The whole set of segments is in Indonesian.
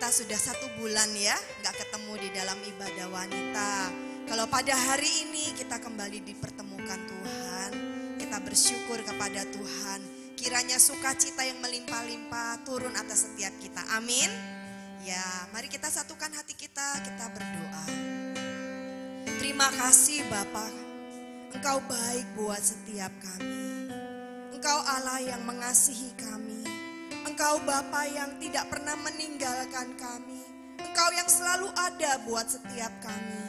Kita sudah 1 bulan ya nggak ketemu di dalam ibadah wanita. Kalau pada hari ini kita kembali dipertemukan Tuhan, kita bersyukur kepada Tuhan. Kiranya sukacita yang melimpah-limpah turun atas setiap kita. Amin. Ya, mari kita satukan hati kita berdoa. Terima kasih Bapa, Engkau baik buat setiap kami. Engkau Allah yang mengasihi kami. Engkau Bapa yang tidak pernah meninggalkan kami. Engkau yang selalu ada buat setiap kami.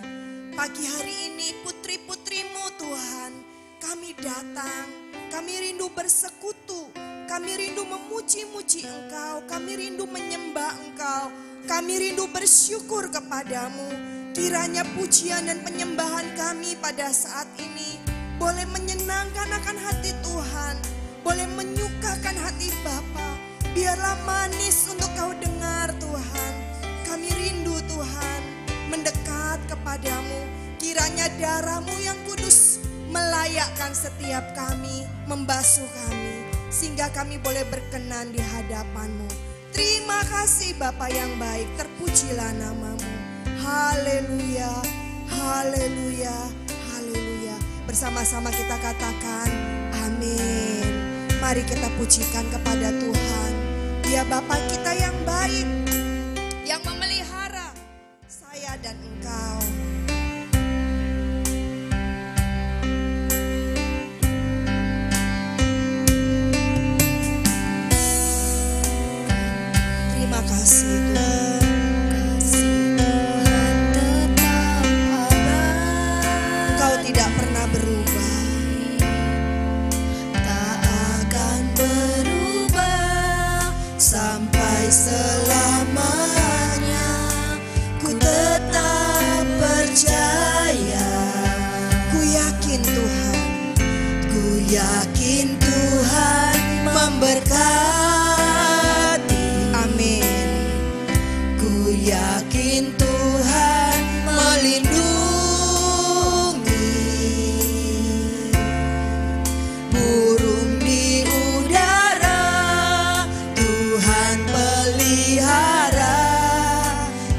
Pagi hari ini putri-putrimu Tuhan, kami datang, kami rindu bersekutu, kami rindu memuji-muji Engkau, kami rindu menyembah Engkau, kami rindu bersyukur kepadamu. Kiranya pujian dan penyembahan kami pada saat ini boleh menyenangkan akan hati Tuhan, boleh menyukakan hati Bapa. Biarlah manis untuk Kau dengar Tuhan. Kami rindu Tuhan mendekat kepadamu. Kiranya darah-Mu yang kudus melayakkan setiap kami, membasuh kami, sehingga kami boleh berkenan di hadapan-Mu. Terima kasih Bapa yang baik, terpujilah nama-Mu. Haleluya, haleluya, haleluya. Bersama-sama kita katakan amin. Mari kita pujikan kepada Tuhan. Dia Bapa kita yang baik, yang memelihara saya dan engkau. Terima kasih Tuhan. Tidak pernah berubah, tak akan berubah sampai selamanya. Ku tetap percaya, ku yakin Tuhan, ku yakin Tuhan memberkati. Amin. Ku yakin Tuhan melindungi. Burung di udara Tuhan pelihara,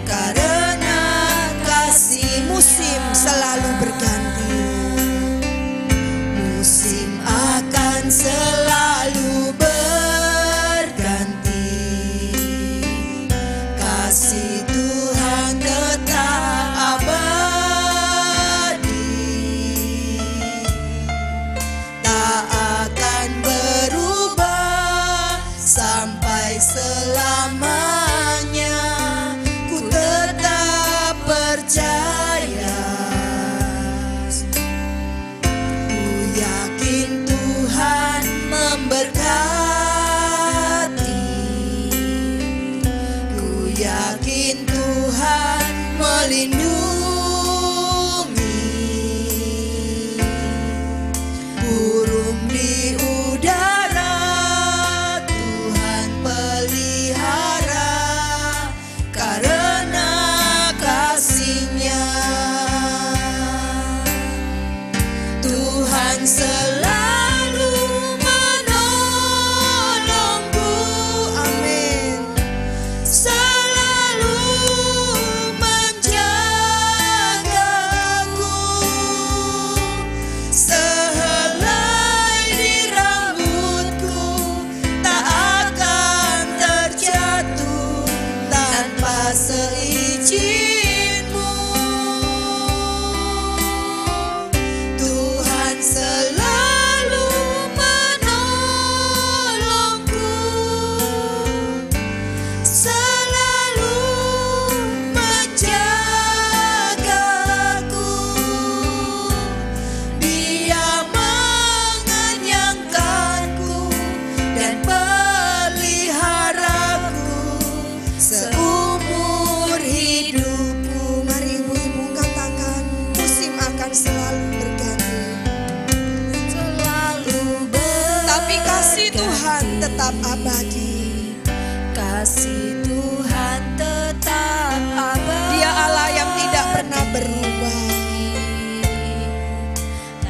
karena kasih Musim selalu berganti, musim akan selalu berganti. Kasih Tuhan tetap abadi, tak akan berubah sampai selamanya. Ku tetap percaya, ku yakin Tuhan memberkati, ku yakin Tuhan melindungi. Burung di udara Tuhan pelihara, karena kasih-Nya. Tuhan selalu menolongku, amin. selalu menjagaku. Sehelai di rambutku tak akan terjatuh tanpa seizin-Mu. Tuhan selalu menolongku, selalu menjagaku. Dia mengenyangkanku dan peliharaku seumur hidupku. Mari ibu-ibu katakan, musim akan selalu berganti, Selalu tapi kasih Tuhan berganti. tetap abadi. Kasih Tuhan tetap abadi. Dia Allah yang tidak pernah berubah.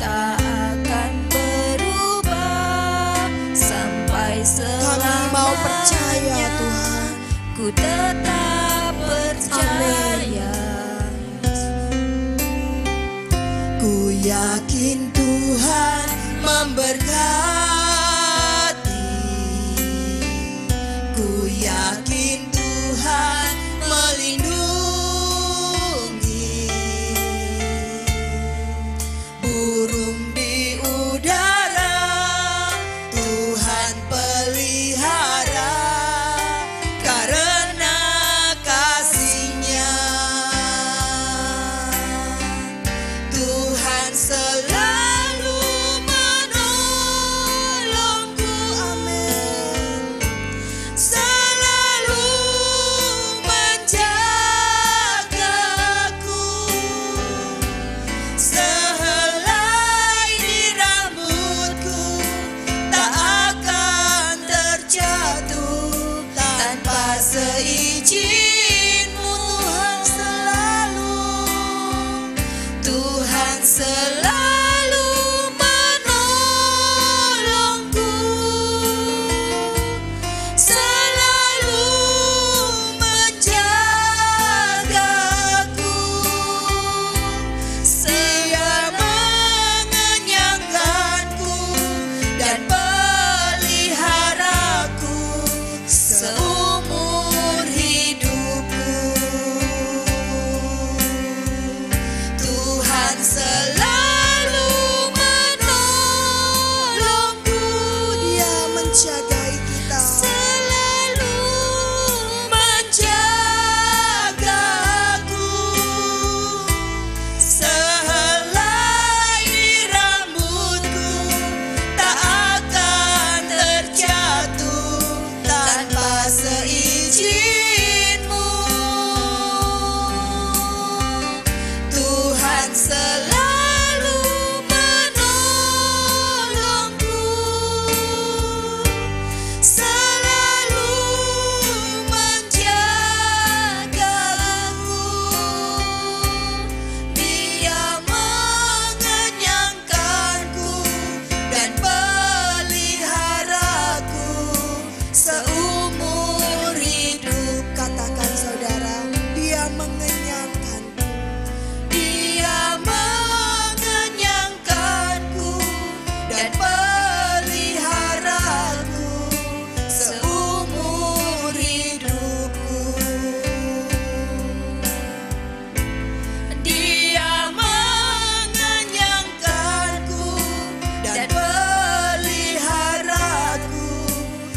Tak akan berubah sampai selamanya. Kami mau percaya Tuhan, Ku tetap percaya. Ku yakin Tuhan memberkati. Ku yakin Tuhan melindungi. Burung di udara Tuhan pelihara karena kasih-Nya. Tuhan selalu menolongku, amin. Selalu menjagaku. Sehelai di rambutku tak akan terjatuh tanpa seizin-Mu. Tuhan selalu menolongku, selalu menjagaku. Dia mengenyangkanku dan peliharaku seumur hidupku. Tuhan selalu menolongku, Dia menjagai kita, selalu menjagaku. Sehelai di rambutku tak akan terjatuh tanpa seizin-Mu. Tuhan selalu menolongku, selalu menjagaku. Dia mengenyangkanku dan peliharaku seumur hidup. Katakan saudara, Dia mengenyangkanku. Dia mengenyangkanku dan peliharaku seumur hidupku. Dia mengenyangkanku dan peliharaku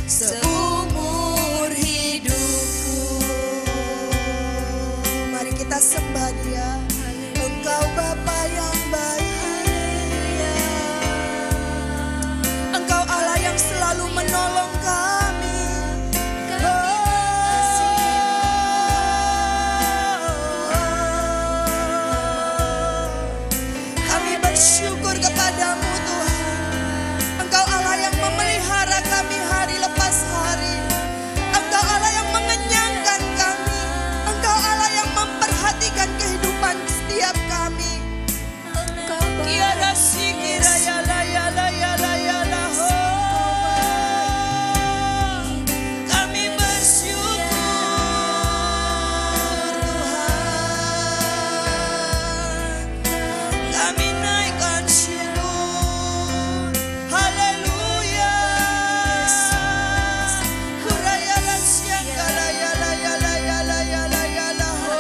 seumur hidupku. Mari kita sembah Dia. Engkau Bapa yang baik, Engkau Allah yang selalu menolong kami. Kami bersyukur kepadamu Tuhan. Engkau Allah yang memelihara kami hari lepas hari. Engkau Allah yang mengenyangkan kami. Engkau Allah yang memperhatikan kehidupan setiap kami. Tiada sikira ya la ya la ya la ya la ho. Kami bersyukur Tuhan. Kami naikkan syukur. Haleluya. Kuraya la siangga la ya la ya la ya la ya la ya la ho.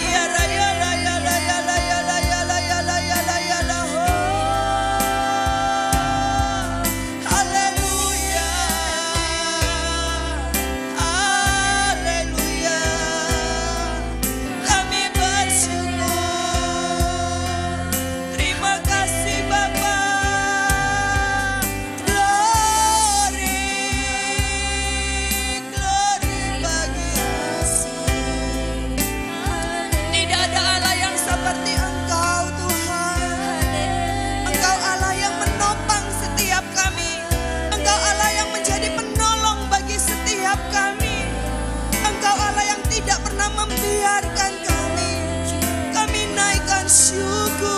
Ya la ya la ya la ya la ya la ya la ya la ya la ya la ho. Haleluya. Haleluya. Kami bersyukur. Terima kasih Bapa. Glory, glory bagi-Mu. Tidak ada Allah yang seperti Engkau Tuhan. Engkau Allah yang menopang setiap kami. Engkau Allah yang menjadi penolong bagi setiap kami. Engkau Allah yang tidak pernah membiarkan kami. Kami naikkan syukur.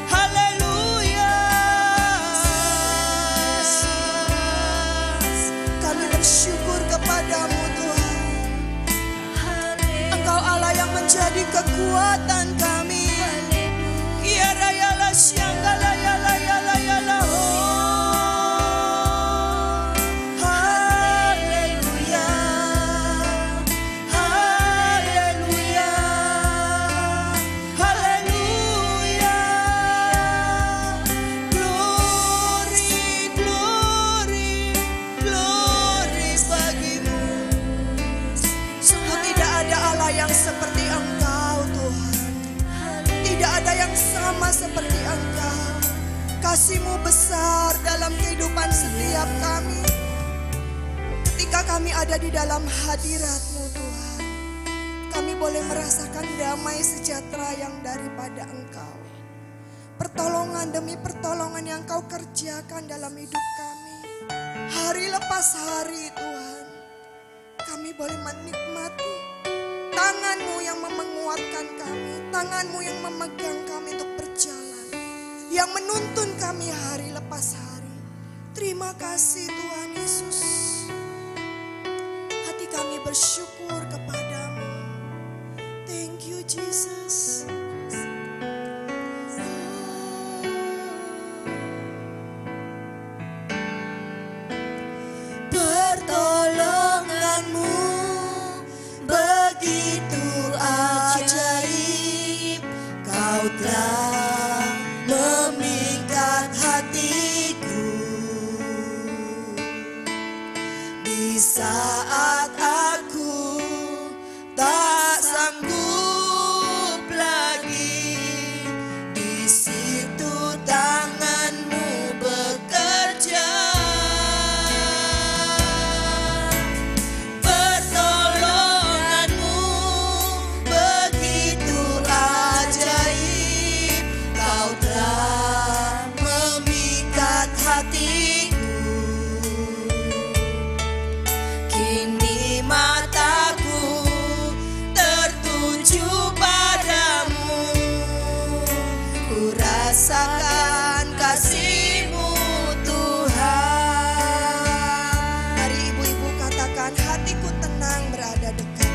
Haleluya. Kami bersyukur kekuatan kami. Kiara yala syangala yala yala yala ho. Haleluya, haleluya, haleluya. Glory, glory, glory bagimu. Sungguh tidak ada Allah yang seperti Engkau Tuhan. Tidak ada yang sama seperti Engkau. Kasih-Mu besar dalam kehidupan setiap kami. Ketika kami ada di dalam hadirat-Mu Tuhan, kami boleh merasakan damai sejahtera yang daripada Engkau. Pertolongan demi pertolongan yang Kau kerjakan dalam hidup kami. Hari lepas hari Tuhan, kami boleh menikmati tangan-Mu yang menguatkan kami, tangan-Mu yang memegang kami untuk berjalan, yang menuntun kami hari lepas hari. Terima kasih Tuhan Yesus. Hati kami bersyukur kepadamu. Thank you Jesus. Pertolongan-Mu begitu ajaib. Kau telah memikat hatiku di saat aku tak sanggup lagi. Di situ tangan-Mu bekerja. Pertolongan-Mu begitu ajaib. Kau telah memikat hatiku. Kini mataku tertuju padamu. Ku rasakan kasih-Mu Tuhan. Mari ibu-ibu katakan, hatiku tenang berada dekat.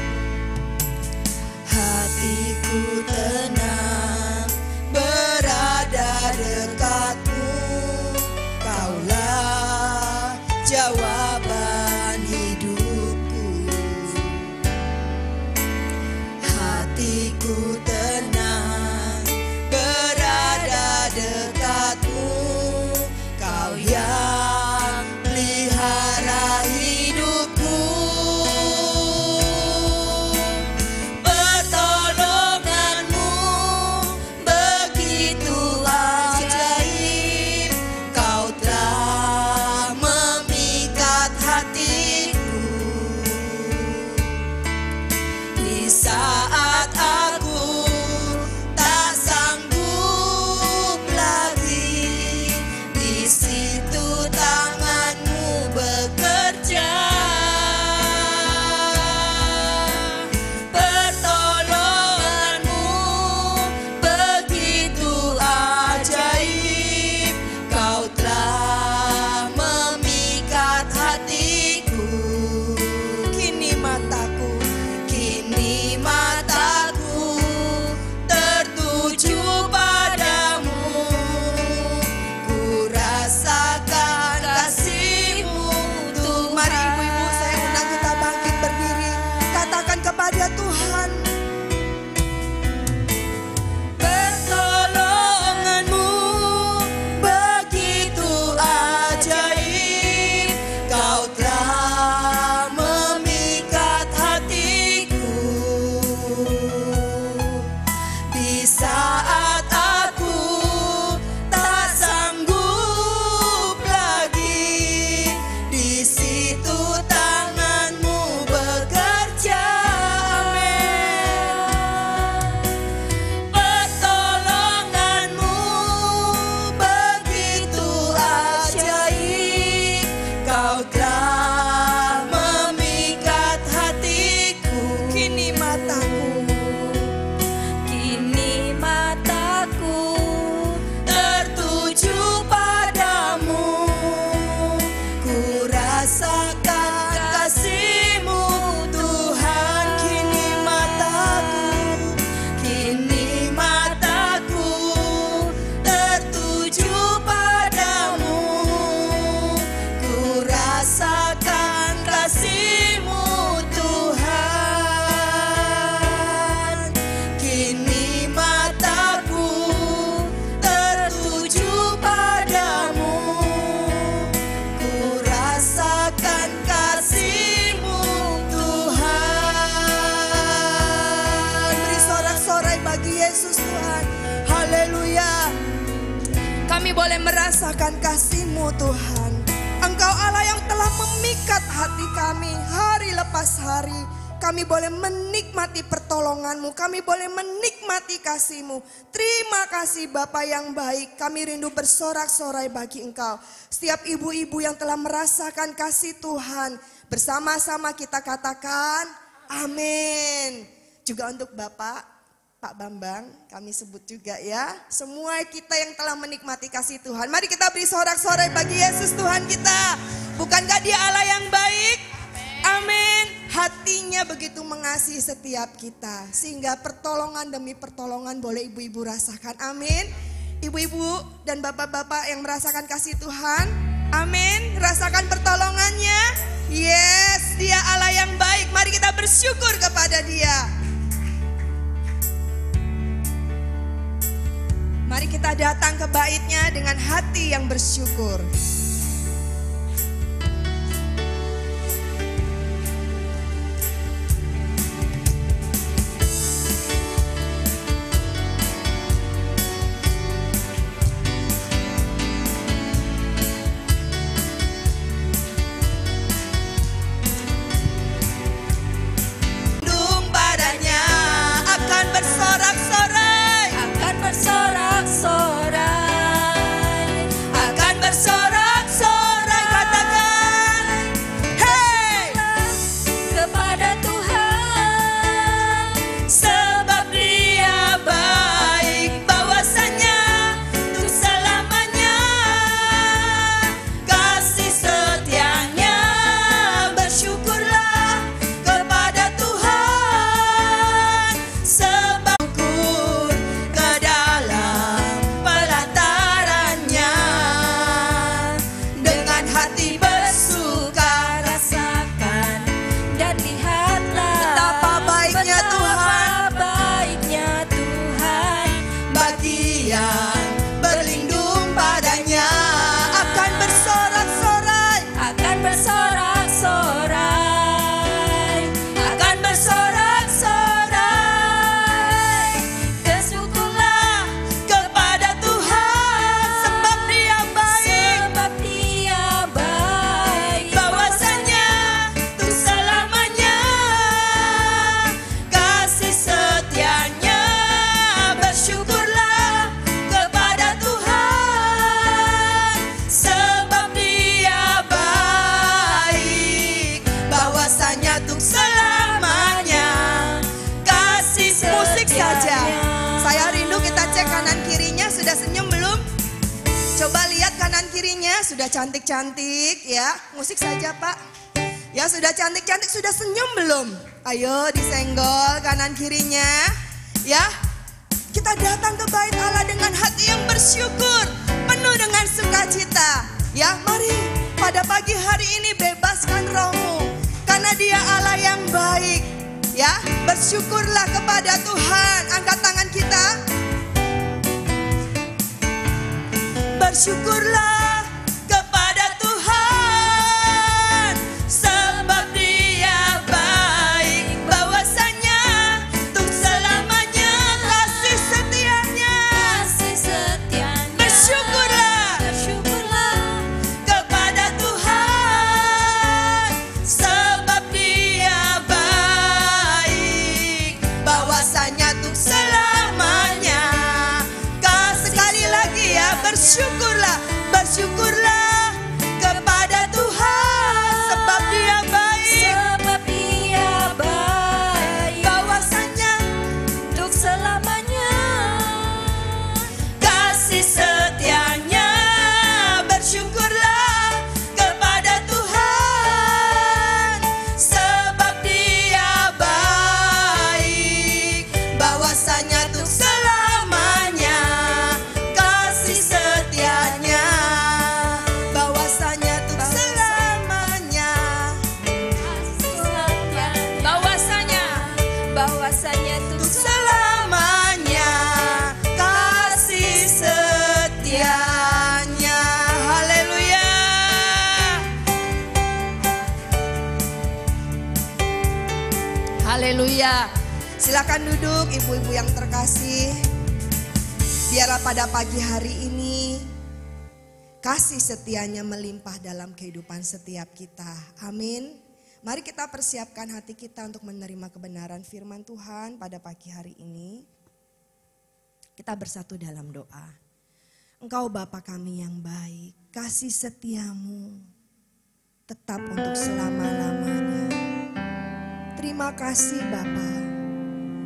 Hatiku tenang berada dekat-Mu. Kaulah Kami boleh merasakan kasih-Mu Tuhan. Engkau Allah yang telah memikat hati kami hari lepas hari. Kami boleh menikmati pertolongan-Mu, kami boleh menikmati kasih-Mu. Terima kasih Bapa yang baik, kami rindu bersorak-sorai bagi Engkau. Setiap ibu-ibu yang telah merasakan kasih Tuhan, bersama-sama kita katakan amin. Juga untuk Bapak, Pak Bambang, kami sebut juga ya. Semua kita yang telah menikmati kasih Tuhan. Mari kita beri sorak-sorai bagi Yesus Tuhan kita. Bukankah Dia Allah yang baik? Amin. Hatinya begitu mengasihi setiap kita. Sehingga pertolongan demi pertolongan boleh ibu-ibu rasakan. Amin. Ibu-ibu dan bapak-bapak yang merasakan kasih Tuhan. Amin. Rasakan pertolongannya. Yes, Dia Allah yang baik. Mari kita bersyukur kepada Dia. Mari kita datang ke bait-Nya dengan hati yang bersyukur. Sudah cantik-cantik ya, musik saja Pak. Ya sudah cantik-cantik, sudah senyum belum? Ayo disenggol kanan kirinya. Ya, kita datang ke bait Allah dengan hati yang bersyukur, penuh dengan sukacita. Ya, mari pada pagi hari ini bebaskan rohmu, karena Dia Allah yang baik. Ya, bersyukurlah kepada Tuhan. Angkat tangan kita. Bersyukurlah kepada Tuhan, sebab Dia baik, bahwasanya untuk selamanya kasih setianya. Bersyukurlah kepada Tuhan, sebab Dia baik, bahwasanya untuk selamanya. Sekali lagi ya, bersyukurlah kepada Tuhan, sebab Dia baik, bahwasanya untuk selamanya kasih setianya. Bersyukurlah kepada Tuhan, sebab Dia baik, bahwasanya untuk selamanya kasih setianya. Haleluya. Silakan duduk ibu-ibu yang terkasih. Biarlah pada pagi hari ini kasih setianya melimpah dalam kehidupan setiap kita. Amin. Mari kita persiapkan hati kita untuk menerima kebenaran firman Tuhan pada pagi hari ini. Kita bersatu dalam doa. Engkau Bapa kami yang baik, kasih setiamu tetap untuk selama-lamanya. Terima kasih Bapa.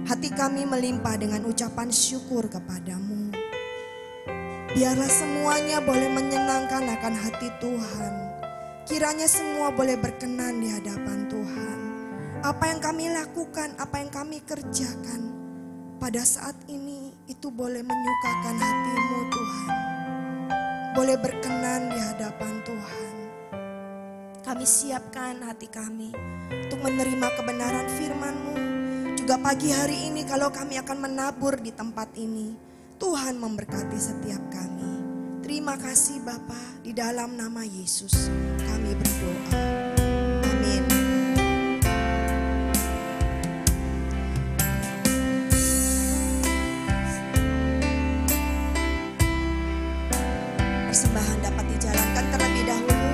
Hati kami melimpah dengan ucapan syukur kepadamu. Biarlah semuanya boleh menyenangkan akan hati Tuhan. Kiranya semua boleh berkenan di hadapan Tuhan. Apa yang kami lakukan, apa yang kami kerjakan pada saat ini itu boleh menyukakan hati-Mu Tuhan. Boleh berkenan di hadapan Tuhan. Kami siapkan hati kami untuk menerima kebenaran firman-Mu. Juga pagi hari ini kalau kami akan menabur di tempat ini, Tuhan memberkati setiap kami. Terima kasih Bapa, di dalam nama Yesus kami berdoa. Amin. Persembahan dapat dijalankan terlebih dahulu.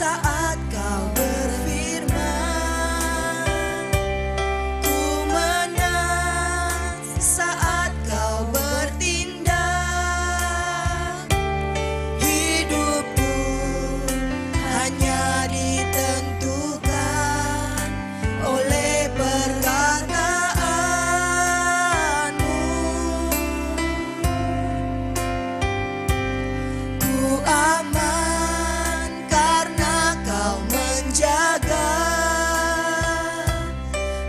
Saat kau berfirman, ku menang. Saat kau bertindak, hidupku hanya ditentukan oleh perkataanmu. Ku aman karena kau menjaga,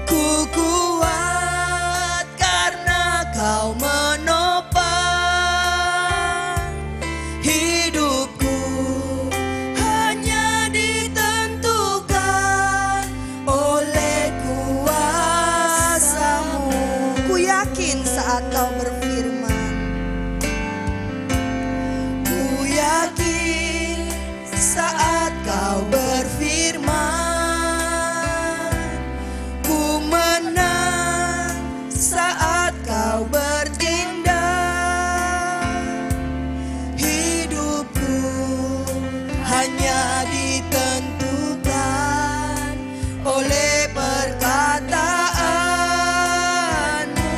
ku kuat karena kau menopang. Hidupku hanya ditentukan oleh kuasa-Mu. Ku yakin saat kau berfirman, Ku yakin saat kau berfirman, ku menang. Saat kau bertindak, hidupku hanya ditentukan oleh perkataanmu.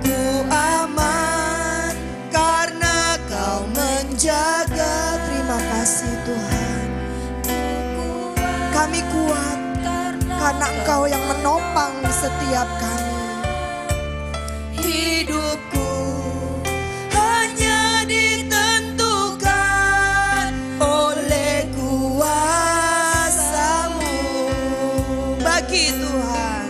Ku aman karena kau menjaga. terima kasih Tuhan. Kami kuat karena Engkau yang menopang setiap kami. Hidupku hanya ditentukan oleh kuasa-Mu. Bagi Tuhan,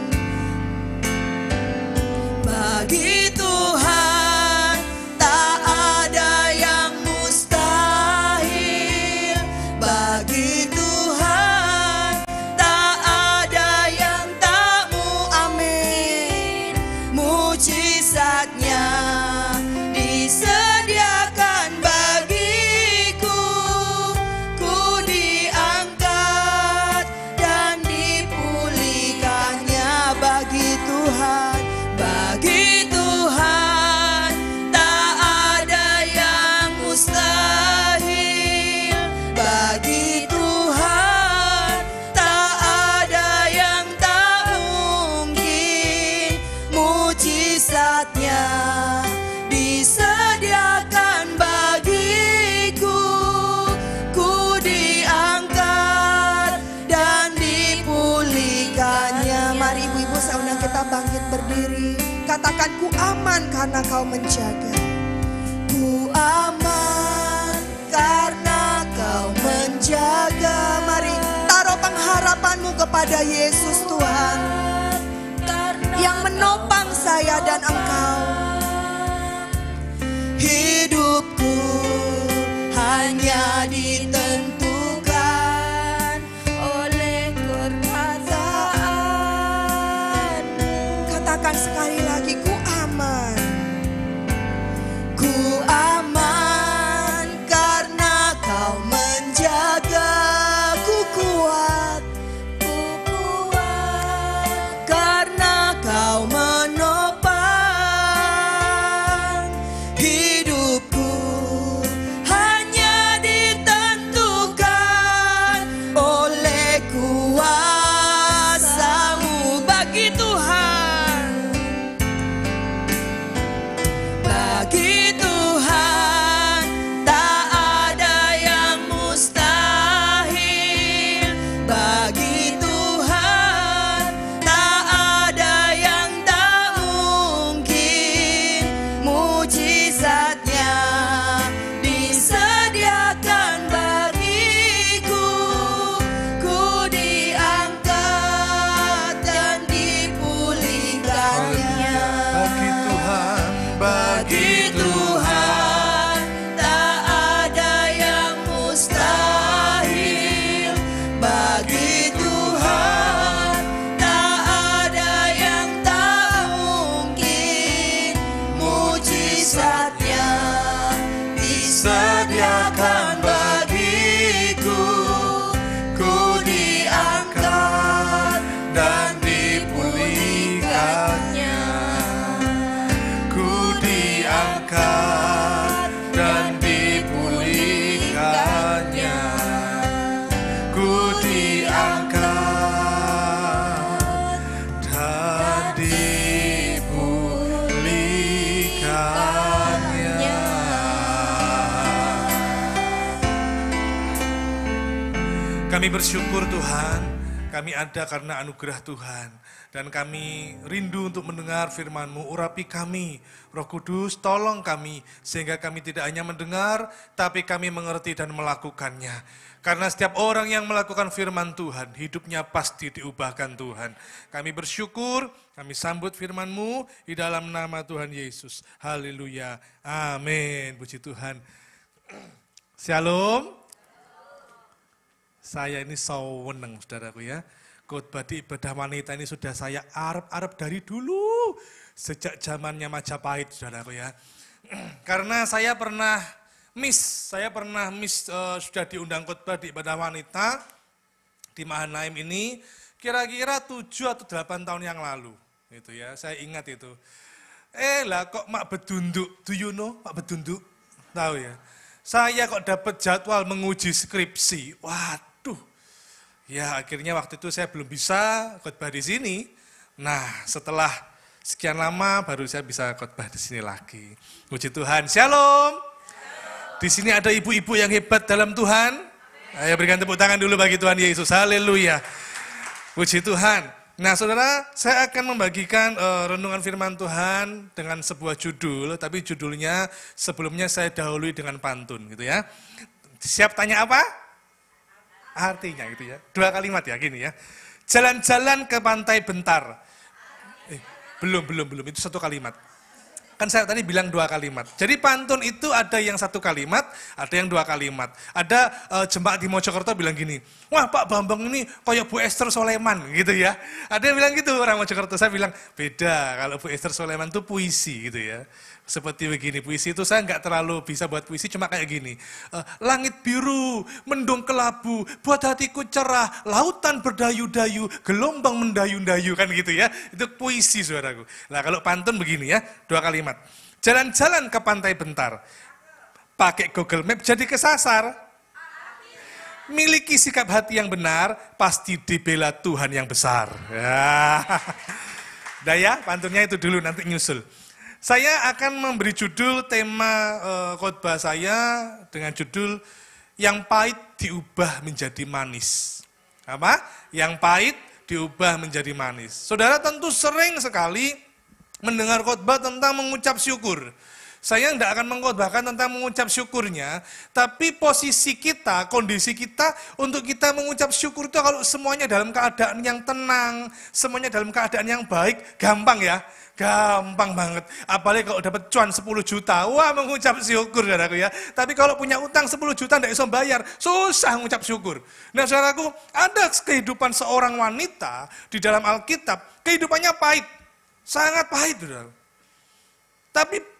Bagi Tuhan tak ada yang mustahil. Bagi Tuhan tak ada yang tak amin. mujizatnya disediakan bagiku. Ku diangkat dan dipulihkannya. Bagi Tuhan, bagi Tuhan tak ada yang mustahil. Bagi Tuhan tak ada yang tak mungkin. Mujizatnya disediakan bagiku. Ku diangkat dan dipulihkannya. Mari ibu-ibu saya undang kita bangkit berdiri. Katakan ku aman karena Kau menjaga. Ku aman karena Kau menjaga. Mari taruh pengharapanmu kepada Yesus Tuhan yang menopang saya dan engkau. Hidupku hanya ditentukan oleh Katakan sekali lagi, ku aman. Ku aman karena kau menjaga. Ku kuat karena kau menopang hidupku. Hanya ditentukan oleh kuasa-Mu. Bagi Tuhan, bagi Tuhan tak ada yang mustahil. Bagi Tuhan tak ada yang tak mungkin. Mujizatnya disediakan bagiku. Ku diangkat dan dipulihkannya. Bagi Tuhan, Bagi Tuhan tak ada yang mustahil. Bagi Tuhan tak ada yang tak mungkin. Mujizatnya disediakan bagiku. Ku diangkat dan dipulihkannya. ku diangkat dan dipulihkannya. Ku diangkat dan dipulihkannya. Kami bersyukur Tuhan, kami ada karena anugerah Tuhan. Dan kami rindu untuk mendengar firman-Mu. Urapi kami, Roh Kudus, tolong kami. Sehingga kami tidak hanya mendengar, tapi kami mengerti dan melakukannya. Karena setiap orang yang melakukan firman Tuhan, hidupnya pasti diubahkan Tuhan. Kami bersyukur, kami sambut firman-Mu di dalam nama Tuhan Yesus. Haleluya, amin. Puji Tuhan. Shalom. Saya ini seneng, saudaraku ya. Khotbah di ibadah wanita ini sudah saya arep dari dulu. Sejak zamannya Majapahit, saudaraku ya. Karena saya pernah miss sudah diundang khotbah di ibadah wanita di Mahanaim ini kira-kira 7 atau 8 tahun yang lalu. Itu ya, saya ingat itu. Lah kok Mak Bedunduk, do you know Mak Bedunduk? Tahu ya. Saya kok dapat jadwal menguji skripsi. Waduh. Ya akhirnya waktu itu saya belum bisa khotbah di sini. Nah setelah sekian lama baru saya bisa khotbah di sini lagi. Puji Tuhan, shalom. Di sini ada ibu-ibu yang hebat dalam Tuhan. Ayo berikan tepuk tangan dulu bagi Tuhan Yesus, haleluya. Puji Tuhan. Nah saudara, saya akan membagikan renungan firman Tuhan dengan sebuah judul. Tapi judulnya sebelumnya saya dahului dengan pantun gitu ya. Siap tanya apa? Artinya gitu ya, 2 kalimat ya gini ya. Jalan-jalan ke pantai bentar. Belum, itu 1 kalimat. Kan saya tadi bilang 2 kalimat. Jadi pantun itu ada yang 1 kalimat, ada yang 2 kalimat. Ada jemaat di Mojokerto bilang gini, wah Pak Bambang ini kayak Bu Esther Soleman gitu ya. Ada yang bilang gitu orang Mojokerto, saya bilang beda, kalau Bu Esther Soleman itu puisi gitu ya. Seperti begini, puisi itu saya nggak terlalu bisa buat puisi, cuma kayak gini. Langit biru, mendung kelabu, buat hatiku cerah, lautan berdayu-dayu, gelombang mendayu-dayu, kan gitu ya. Itu puisi saudaraku. Nah kalau pantun begini ya, 2 kalimat. Jalan-jalan ke pantai bentar, pakai Google Map jadi kesasar. Miliki sikap hati yang benar, pasti dibela Tuhan yang besar. Ya. Dah ya, pantunnya itu dulu, nanti nyusul. Saya akan memberi judul tema khotbah saya dengan judul Yang Pahit Diubah Menjadi Manis. Apa? Yang pahit diubah menjadi manis. Saudara tentu sering sekali mendengar khotbah tentang mengucap syukur. Saya tidak akan mengkhotbahkan tentang mengucap syukurnya, tapi posisi kita, kondisi kita untuk kita mengucap syukur itu kalau semuanya dalam keadaan yang tenang, semuanya dalam keadaan yang baik, gampang ya. Gampang banget, apalagi kalau dapat cuan 10 juta, wah mengucap syukur saudaraku ya. Tapi kalau punya utang 10 juta tidak bisa bayar, susah mengucap syukur. Nah saudaraku, ada kehidupan seorang wanita di dalam Alkitab, kehidupannya pahit. Sangat pahit, saudara.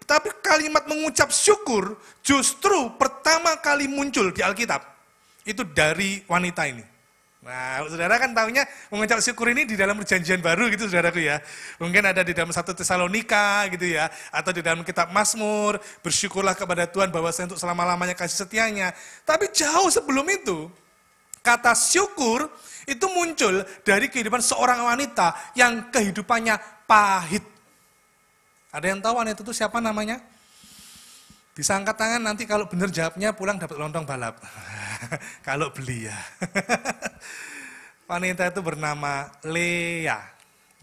Tapi kalimat mengucap syukur justru pertama kali muncul di Alkitab. Itu dari wanita ini. Nah, saudara kan tahunya mengucap syukur ini di dalam perjanjian baru gitu, saudaraku ya. Mungkin ada di dalam 1 Tesalonika gitu ya, atau di dalam kitab Mazmur, bersyukurlah kepada Tuhan bahwasanya untuk selama-lamanya kasih setianya. Tapi jauh sebelum itu, kata syukur itu muncul dari kehidupan seorang wanita yang kehidupannya pahit. Ada yang tahu wanita itu siapa namanya? Bisa angkat tangan, nanti kalau benar jawabnya pulang dapat lontong balap. Kalau beli ya. Wanita itu bernama Lea.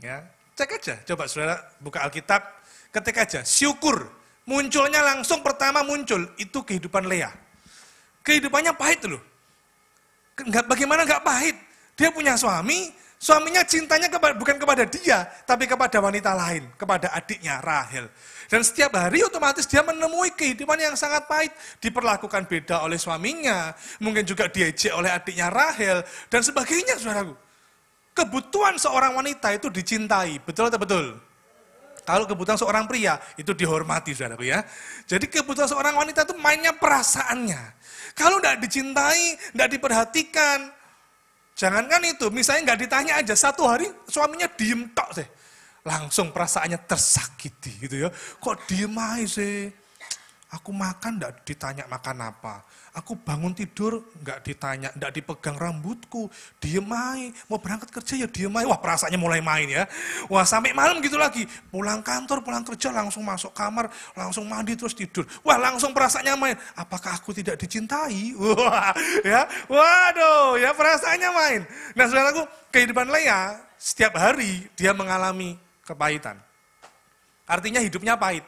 Ya. Cek aja, coba saudara buka Alkitab, ketik aja, syukur. Munculnya langsung pertama muncul, itu kehidupan Lea. Kehidupannya pahit loh. Bagaimana nggak pahit? Dia punya suami, suaminya cintanya bukan kepada dia, tapi kepada wanita lain, kepada adiknya Rahel. Dan setiap hari otomatis dia menemui kehidupan yang sangat pahit. Diperlakukan beda oleh suaminya, mungkin juga diejek oleh adiknya Rahel, dan sebagainya, saudaraku. Kebutuhan seorang wanita itu dicintai, betul atau betul? Kalau kebutuhan seorang pria, itu dihormati, saudaraku ya. Jadi kebutuhan seorang wanita itu mainnya perasaannya. Kalau tidak dicintai, tidak diperhatikan, jangankan itu, misalnya nggak ditanya aja, satu hari suaminya diem tok sih. Langsung perasaannya tersakiti gitu ya. Kok diem aja sih? Aku makan enggak ditanya makan apa. Aku bangun tidur enggak ditanya, enggak dipegang rambutku. Diem aja. Mau berangkat kerja ya diem aja. Wah, perasaannya mulai main ya. Wah, sampai malam gitu lagi. Pulang kantor, pulang kerja langsung masuk kamar, langsung mandi terus tidur. Wah, langsung perasaannya main. Apakah aku tidak dicintai? Wah, ya. Waduh, ya perasaannya main. Nah, saudaraku, kehidupan Lea setiap hari dia mengalami kepahitan. Artinya hidupnya pahit.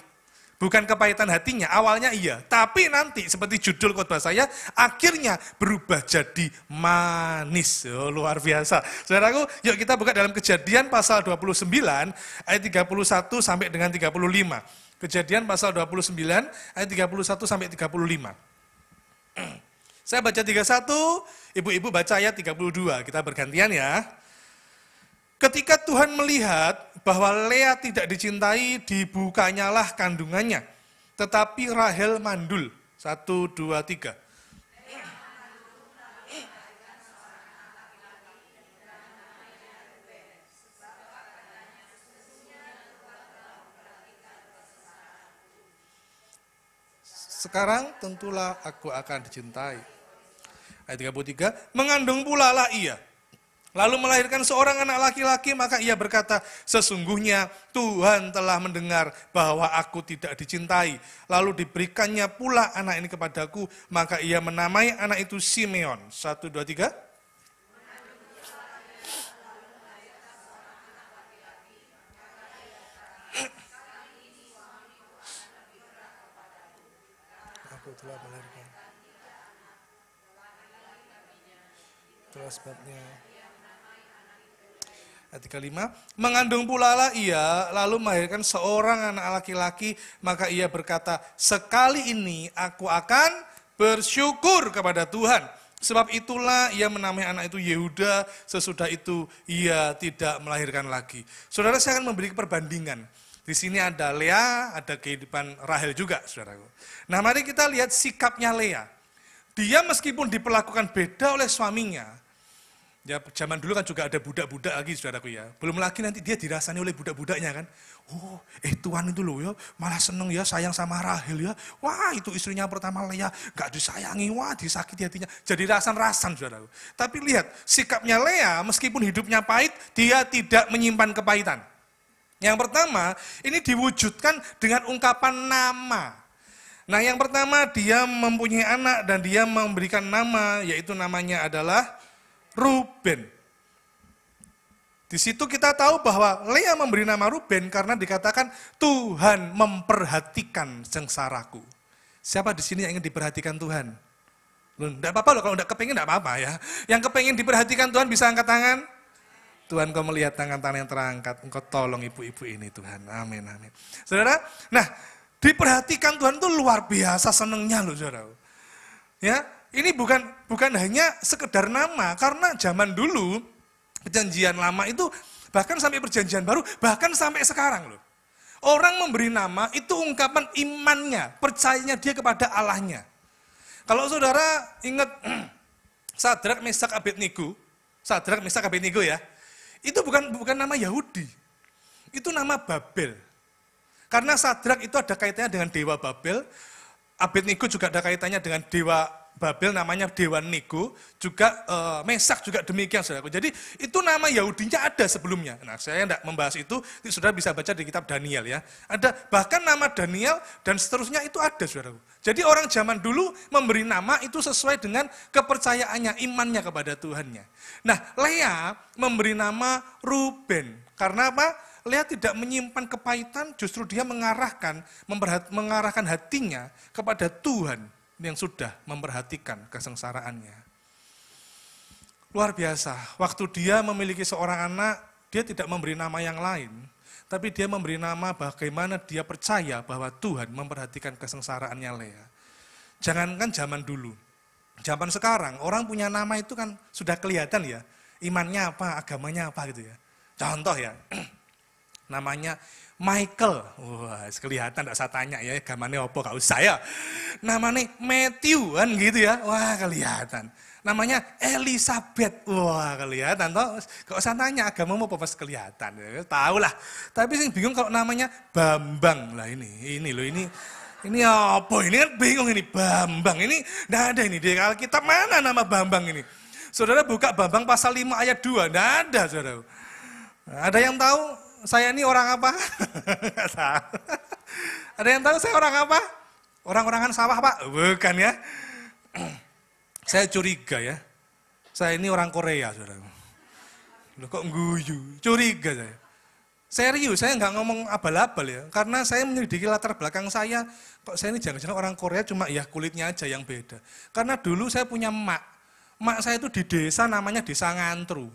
Bukan kepahitan hatinya, awalnya iya. Tapi nanti seperti judul khotbah saya, akhirnya berubah jadi manis. Oh, luar biasa. Saudaraku, yuk kita buka dalam Kejadian pasal 29, ayat 31 sampai dengan 35. Kejadian pasal 29, ayat 31 sampai 35. Saya baca 31, ibu-ibu baca ayat 32. Kita bergantian ya. Ketika Tuhan melihat bahwa Lea tidak dicintai, dibukanyalah kandungannya. Tetapi Rahel mandul. 1, 2, 3. Sekarang tentulah aku akan dicintai. Ayat 33, mengandung pula lah ia. Lalu melahirkan seorang anak laki-laki, maka ia berkata, sesungguhnya Tuhan telah mendengar bahwa aku tidak dicintai. Lalu diberikannya pula anak ini kepadaku, maka ia menamai anak itu Simeon. 1, 2, 3. Aku telah melahirkan. Itulah sebabnya. Ayat 35, mengandung pula lah ia, lalu melahirkan seorang anak laki-laki, maka ia berkata, sekali ini aku akan bersyukur kepada Tuhan. Sebab itulah ia menamai anak itu Yehuda, sesudah itu ia tidak melahirkan lagi. Saudara, saya akan memberi perbandingan. Di sini ada Lea, ada kehidupan Rahel juga, saudaraku. Nah, mari kita lihat sikapnya Lea. Dia meskipun diperlakukan beda oleh suaminya, ya, zaman dulu kan juga ada budak-budak lagi, saudaraku ya. Belum lagi nanti dia dirasani oleh budak-budaknya kan. Oh, Tuhan itu loh ya, malah seneng ya, sayang sama Rahel ya. Wah, itu istrinya pertama Lea, gak disayangi, wah disakiti hatinya. Jadi rasan-rasan, saudaraku. Tapi lihat, sikapnya Lea meskipun hidupnya pahit, dia tidak menyimpan kepahitan. Yang pertama, ini diwujudkan dengan ungkapan nama. Nah, yang pertama dia mempunyai anak dan dia memberikan nama, yaitu namanya adalah Ruben. Di situ kita tahu bahwa Lea memberi nama Ruben karena dikatakan Tuhan memperhatikan sengsaraku. Siapa di sini yang ingin diperhatikan Tuhan? Loh, enggak apa-apa loh, kalau enggak kepingin enggak apa-apa ya. Yang kepingin diperhatikan Tuhan bisa angkat tangan. Tuhan, kau melihat tangan-tangan yang terangkat, engkau tolong ibu-ibu ini Tuhan. Amin, amin. Saudara, nah diperhatikan Tuhan itu luar biasa senengnya loh, saudara. Ya, ini bukan hanya sekedar nama, karena zaman dulu perjanjian lama itu bahkan sampai perjanjian baru, bahkan sampai sekarang loh. Orang memberi nama itu ungkapan imannya, percayanya dia kepada Allahnya. Kalau saudara ingat Sadrak, Mesak, Abednego ya, itu bukan nama Yahudi, itu nama Babel. Karena Sadrak itu ada kaitannya dengan dewa Babel, Abednego juga ada kaitannya dengan dewa Babel, namanya dewa Nego, juga Mesak juga demikian, saudaraku. Jadi itu nama Yahudinya ada sebelumnya. Nah, saya tidak membahas itu saudara bisa baca di kitab Daniel ya. Ada bahkan nama Daniel dan seterusnya itu ada, saudaraku. Jadi orang zaman dulu memberi nama itu sesuai dengan kepercayaannya, imannya kepada Tuhannya. Nah, Lea memberi nama Ruben. Karena apa? Lea tidak menyimpan kepahitan, justru dia mengarahkan hatinya kepada Tuhan yang sudah memperhatikan kesengsaraannya. Luar biasa, waktu dia memiliki seorang anak, dia tidak memberi nama yang lain, tapi dia memberi nama bagaimana dia percaya bahwa Tuhan memperhatikan kesengsaraannya Lea. Jangankan zaman dulu, zaman sekarang orang punya nama itu kan sudah kelihatan ya, imannya apa, agamanya apa gitu ya. Contoh ya, namanya Michael, wah kelihatan tidak saya tanya ya, agamanya apa, gak usah ya. Namanya Matthew kan gitu ya, wah kelihatan. Namanya Elizabeth, wah kelihatan toh. Gak usah tanya agamamu apa, pas kelihatan, ya, tahu lah. Tapi sih bingung kalau namanya Bambang lah ini loh ini apa, ini kan bingung ini Bambang, ini tidak ada ini di Alkitab mana nama Bambang ini. Saudara buka Bambang pasal 5 ayat 2, tidak ada saudara. Ada yang tahu? Saya ini orang apa? Nggak tahu. Ada yang tahu saya orang apa? Orang-orangan sawah Pak? Bukan ya. Saya curiga ya. Saya ini orang Korea, saudara. Loh kok guyu? Curiga saya. Serius, saya nggak ngomong abal-abal ya. Karena saya menyelidiki latar belakang saya. Kok saya ini jangan-jangan orang Korea cuma ya kulitnya aja yang beda. Karena dulu saya punya emak. Emak saya itu di desa namanya Desa Ngantru.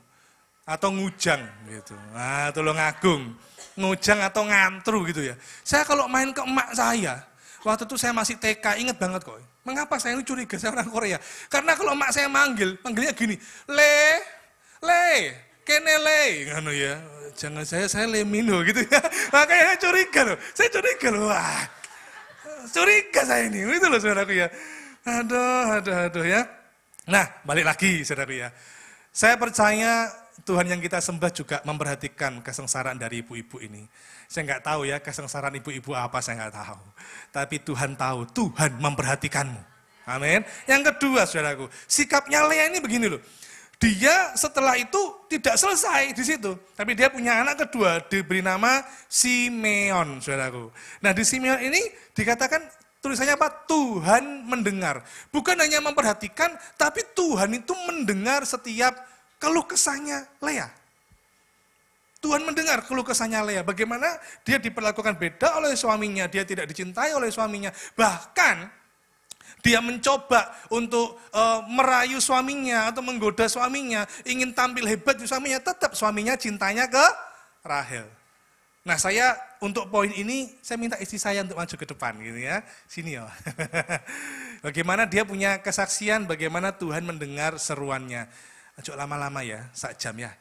Atau Ngujang gitu. Nah, Tulungagung. Ngujang atau Ngantru gitu ya. Saya kalau main ke emak saya, waktu itu saya masih TK, ingat banget kok. Mengapa saya ini curiga saya orang Korea? Karena kalau emak saya panggilnya gini, Le, kene le, ngono ya. Jangan saya Lemino gitu ya. Makanya saya curiga loh. Wah. Curiga saya ini. Itu loh saudaraku ya. Aduh ya. Nah, balik lagi saudaraku ya. Saya percaya Tuhan yang kita sembah juga memperhatikan kesengsaraan dari ibu-ibu ini. Saya nggak tahu ya kesengsaraan ibu-ibu apa, saya nggak tahu. Tapi Tuhan tahu, Tuhan memperhatikanmu. Amin. Yang kedua saudaraku, sikapnya Lea ini begini loh. Dia setelah itu tidak selesai di situ. Tapi dia punya anak kedua, diberi nama Simeon saudaraku. Nah di Simeon ini dikatakan tulisannya apa? Tuhan mendengar. Bukan hanya memperhatikan, tapi Tuhan itu mendengar setiap keluh kesahnya Lea. Tuhan mendengar keluh kesahnya Lea. Bagaimana dia diperlakukan beda oleh suaminya, dia tidak dicintai oleh suaminya. Bahkan dia mencoba untuk merayu suaminya atau menggoda suaminya, ingin tampil hebat di suaminya, tetap suaminya cintanya ke Rahel. Nah saya untuk poin ini, saya minta istri saya untuk maju ke depan gitu ya. Sini ya. Bagaimana dia punya kesaksian, bagaimana Tuhan mendengar seruannya. Ajak lama-lama ya, 1 jam ya.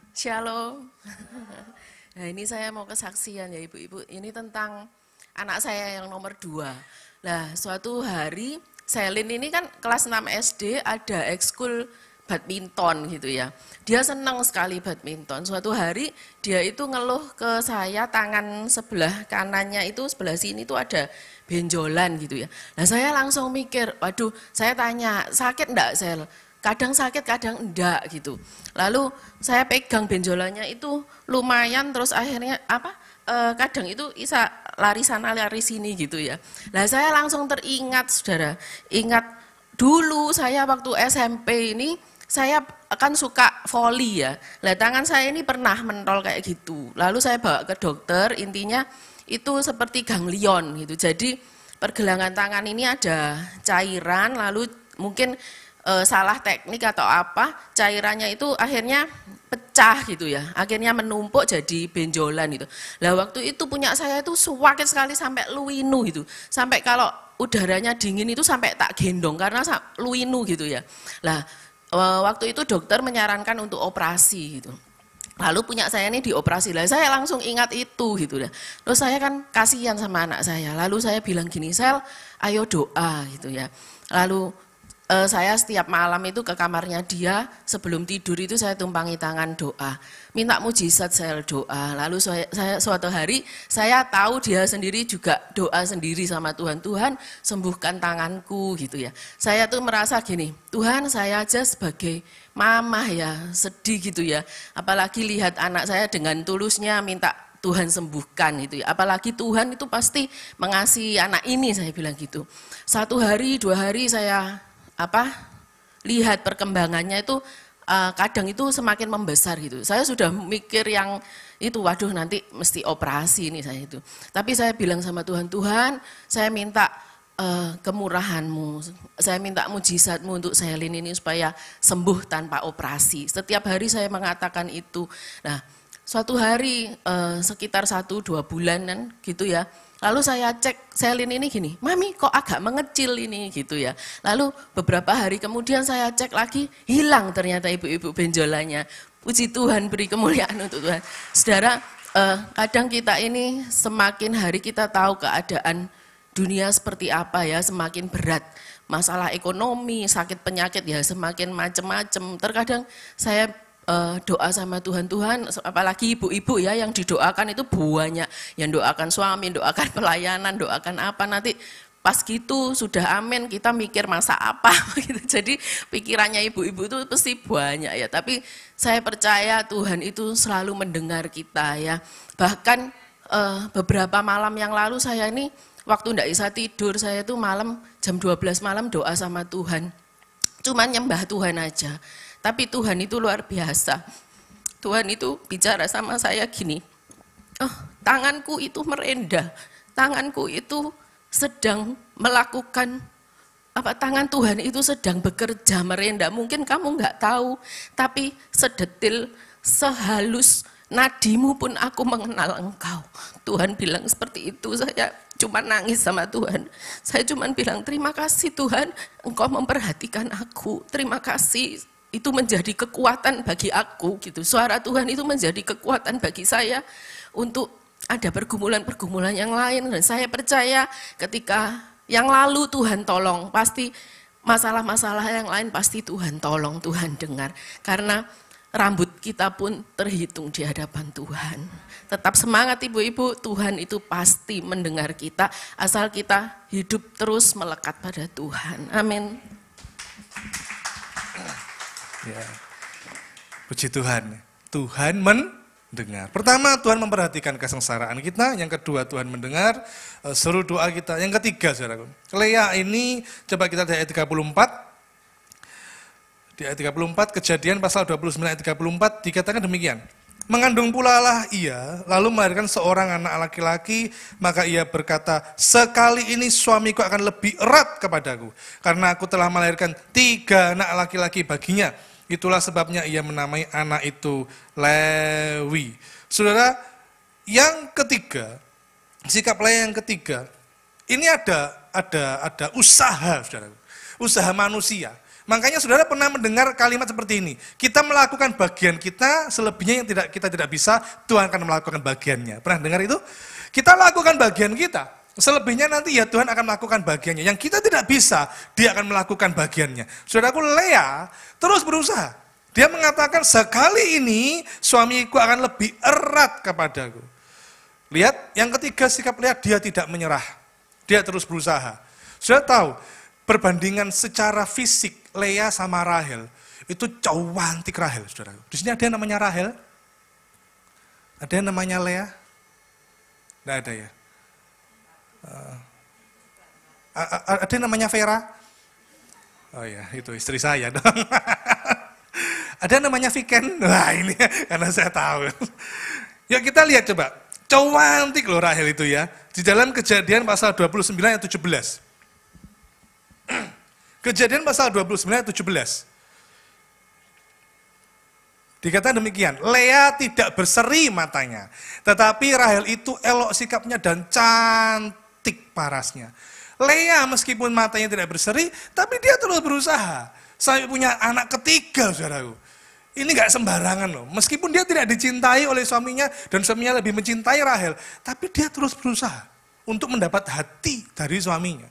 Shalom. Nah ini saya mau kesaksian ya ibu-ibu. Ini tentang anak saya yang nomor 2. Nah suatu hari, Selin ini kan kelas 6 SD ada ekskul badminton gitu ya. Dia senang sekali badminton. Suatu hari dia itu ngeluh ke saya, tangan sebelah kanannya itu sebelah sini tuh ada benjolan gitu ya. Nah saya langsung mikir, waduh saya tanya, sakit enggak Sel? Kadang sakit, kadang enggak gitu. Lalu saya pegang benjolannya itu lumayan, terus akhirnya kadang itu bisa lari sana lari sini gitu ya. Nah saya langsung teringat saudara, ingat dulu saya waktu SMP ini, saya akan suka voli ya. Lah tangan saya ini pernah mentol kayak gitu. Lalu saya bawa ke dokter, intinya itu seperti ganglion gitu. Jadi pergelangan tangan ini ada cairan, lalu mungkin salah teknik atau apa, cairannya itu akhirnya pecah gitu ya. Akhirnya menumpuk jadi benjolan gitu. Lah waktu itu punya saya itu sakit sekali sampai luinu gitu. Sampai kalau udaranya dingin itu sampai tak gendong karena luinu gitu ya. Lah waktu itu dokter menyarankan untuk operasi gitu. Lalu punya saya ini dioperasi lah, saya langsung ingat itu gitu dah. Terus saya kan kasihan sama anak saya, lalu saya bilang gini, Sel, ayo doa gitu ya. Lalu saya setiap malam itu ke kamarnya dia, sebelum tidur itu saya tumpangi tangan doa. Minta mujizat Sel doa. Lalu saya suatu hari saya tahu dia sendiri juga doa sendiri sama Tuhan. Tuhan sembuhkan tanganku gitu ya. Saya tuh merasa gini, Tuhan saya aja sebagai mama ya sedih gitu ya. Apalagi lihat anak saya dengan tulusnya minta Tuhan sembuhkan itu ya. Apalagi Tuhan itu pasti mengasihi anak ini, saya bilang gitu. 1 hari 2 hari saya lihat perkembangannya itu kadang itu semakin membesar gitu. Saya sudah mikir yang itu, waduh nanti mesti operasi ini saya itu. Tapi saya bilang sama Tuhan, Tuhan saya minta kemurahan-Mu, saya minta mujizat-Mu untuk Selin ini supaya sembuh tanpa operasi. Setiap hari saya mengatakan itu. Nah, suatu hari sekitar 1-2 bulanan gitu ya. Lalu saya cek Selin ini gini, Mami kok agak mengecil ini gitu ya. Lalu beberapa hari kemudian saya cek lagi, hilang ternyata ibu-ibu benjolannya. Puji Tuhan, beri kemuliaan untuk Tuhan. Saudara, kadang kita ini semakin hari kita tahu keadaan dunia seperti apa ya, semakin berat. Masalah ekonomi, sakit penyakit ya semakin macam-macam. Terkadang saya doa sama Tuhan, apalagi ibu-ibu ya yang didoakan itu banyak, yang doakan suami, doakan pelayanan, doakan apa, nanti pas gitu sudah amin kita mikir masa apa gitu. Jadi pikirannya ibu-ibu itu pasti banyak ya, tapi saya percaya Tuhan itu selalu mendengar kita ya. Bahkan beberapa malam yang lalu saya ini waktu tidak bisa tidur, saya itu malam jam 12 malam doa sama Tuhan, cuman nyembah Tuhan aja. Tapi Tuhan itu luar biasa. Tuhan itu bicara sama saya gini, tanganku itu merendah, tanganku itu sedang melakukan, tangan Tuhan itu sedang bekerja merendah. Mungkin kamu nggak tahu, tapi sedetil, sehalus nadimu pun aku mengenal engkau. Tuhan bilang seperti itu, saya cuma nangis sama Tuhan. Saya cuma bilang, terima kasih Tuhan, engkau memperhatikan aku, terima kasih. Itu menjadi kekuatan bagi aku gitu. Suara Tuhan itu menjadi kekuatan bagi saya untuk ada pergumulan-pergumulan yang lain. Dan saya percaya ketika yang lalu Tuhan tolong, pasti masalah-masalah yang lain pasti Tuhan tolong, Tuhan dengar. Karena rambut kita pun terhitung di hadapan Tuhan. Tetap semangat ibu-ibu, Tuhan itu pasti mendengar kita asal kita hidup terus melekat pada Tuhan. Amin. Ya. Puji Tuhan, Tuhan mendengar. Pertama, Tuhan memperhatikan kesengsaraan kita. Yang kedua, Tuhan mendengar seluruh doa kita. Yang ketiga, saudaraku, Lea ini, coba kita lihat ayat 34. Di ayat 34, Kejadian pasal 29 ayat 34, dikatakan demikian. Mengandung pula lah ia, lalu melahirkan seorang anak laki-laki, maka ia berkata, sekali ini suamiku akan lebih erat kepadaku, karena aku telah melahirkan 3 anak laki-laki baginya. Itulah sebabnya ia menamai anak itu Lewi. Saudara, yang ketiga, sikap Lea yang ketiga, ini ada usaha, saudara, usaha manusia. Makanya saudara pernah mendengar kalimat seperti ini, kita melakukan bagian kita, selebihnya yang kita tidak bisa, Tuhan akan melakukan bagiannya. Pernah dengar itu? Kita lakukan bagian kita, selebihnya nanti ya Tuhan akan melakukan bagiannya. Yang kita tidak bisa, dia akan melakukan bagiannya. Saudaraku, Lea terus berusaha. Dia mengatakan, sekali ini suamiku akan lebih erat kepadaku. Lihat, yang ketiga sikap Lea, dia tidak menyerah. Dia terus berusaha. Saudara tahu, perbandingan secara fisik Lea sama Rahel, itu cantik Rahel, saudara. Di sini ada yang namanya Rahel? Ada yang namanya Lea? Tidak ada ya? Ada yang namanya Vera? Oh ya, itu istri saya dong. Ada yang namanya Viken? Wah ini karena saya tahu. Ya kita lihat coba, cantik loh Rahel itu ya. Di dalam Kejadian pasal 29 ayat 17. Kejadian pasal 29 ayat 17. Dikatakan demikian, Lea tidak berseri matanya, tetapi Rahel itu elok sikapnya dan cantik parasnya. Lea meskipun matanya tidak berseri, tapi dia terus berusaha. Sampai punya anak ketiga, saudaraku. Ini nggak sembarangan loh. Meskipun dia tidak dicintai oleh suaminya dan suaminya lebih mencintai Rahel, tapi dia terus berusaha untuk mendapat hati dari suaminya.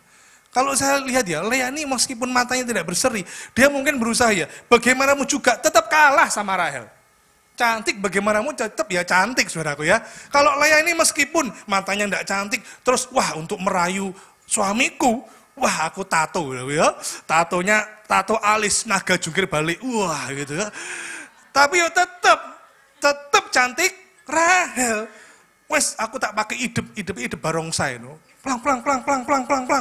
Kalau saya lihat ya, Lea ini meskipun matanya tidak berseri, dia mungkin berusaha ya, bagaimanapun juga tetap kalah sama Rahel. Cantik bagaimanapun tetap ya cantik, saudaraku ya. Kalau Lea ini meskipun matanya tidak cantik, terus wah untuk merayu suamiku, wah aku tato ya. Tatonya tato alis naga jungkir balik. Wah gitu ya. Tapi ya tetap cantik Rahel. Wes aku tak pakai idep barongsai no. Plang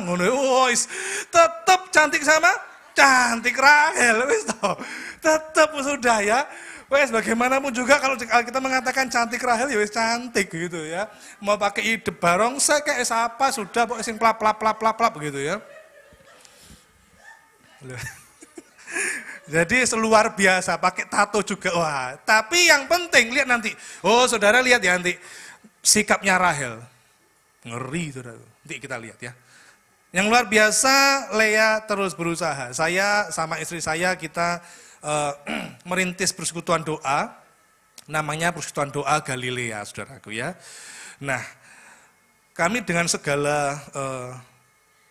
ngono. Wes tetap cantik sama cantik Rahel wes toh. Tetap sudah ya. Wes bagaimanapun juga kalau kita mengatakan cantik Rahel ya wes cantik gitu ya. Mau pakai idep barongsai kayak apa sudah pokoknya sing plap begitu ya. Jadi seluar biasa, pakai tato juga. Wah, tapi yang penting lihat nanti. Oh, saudara lihat ya nanti sikapnya Rahel. Ngeri, saudara. Nanti kita lihat ya. Yang luar biasa, Lea terus berusaha. Saya sama istri saya kita merintis persekutuan doa. Namanya persekutuan doa Galilea, saudaraku ya. Nah, kami dengan segala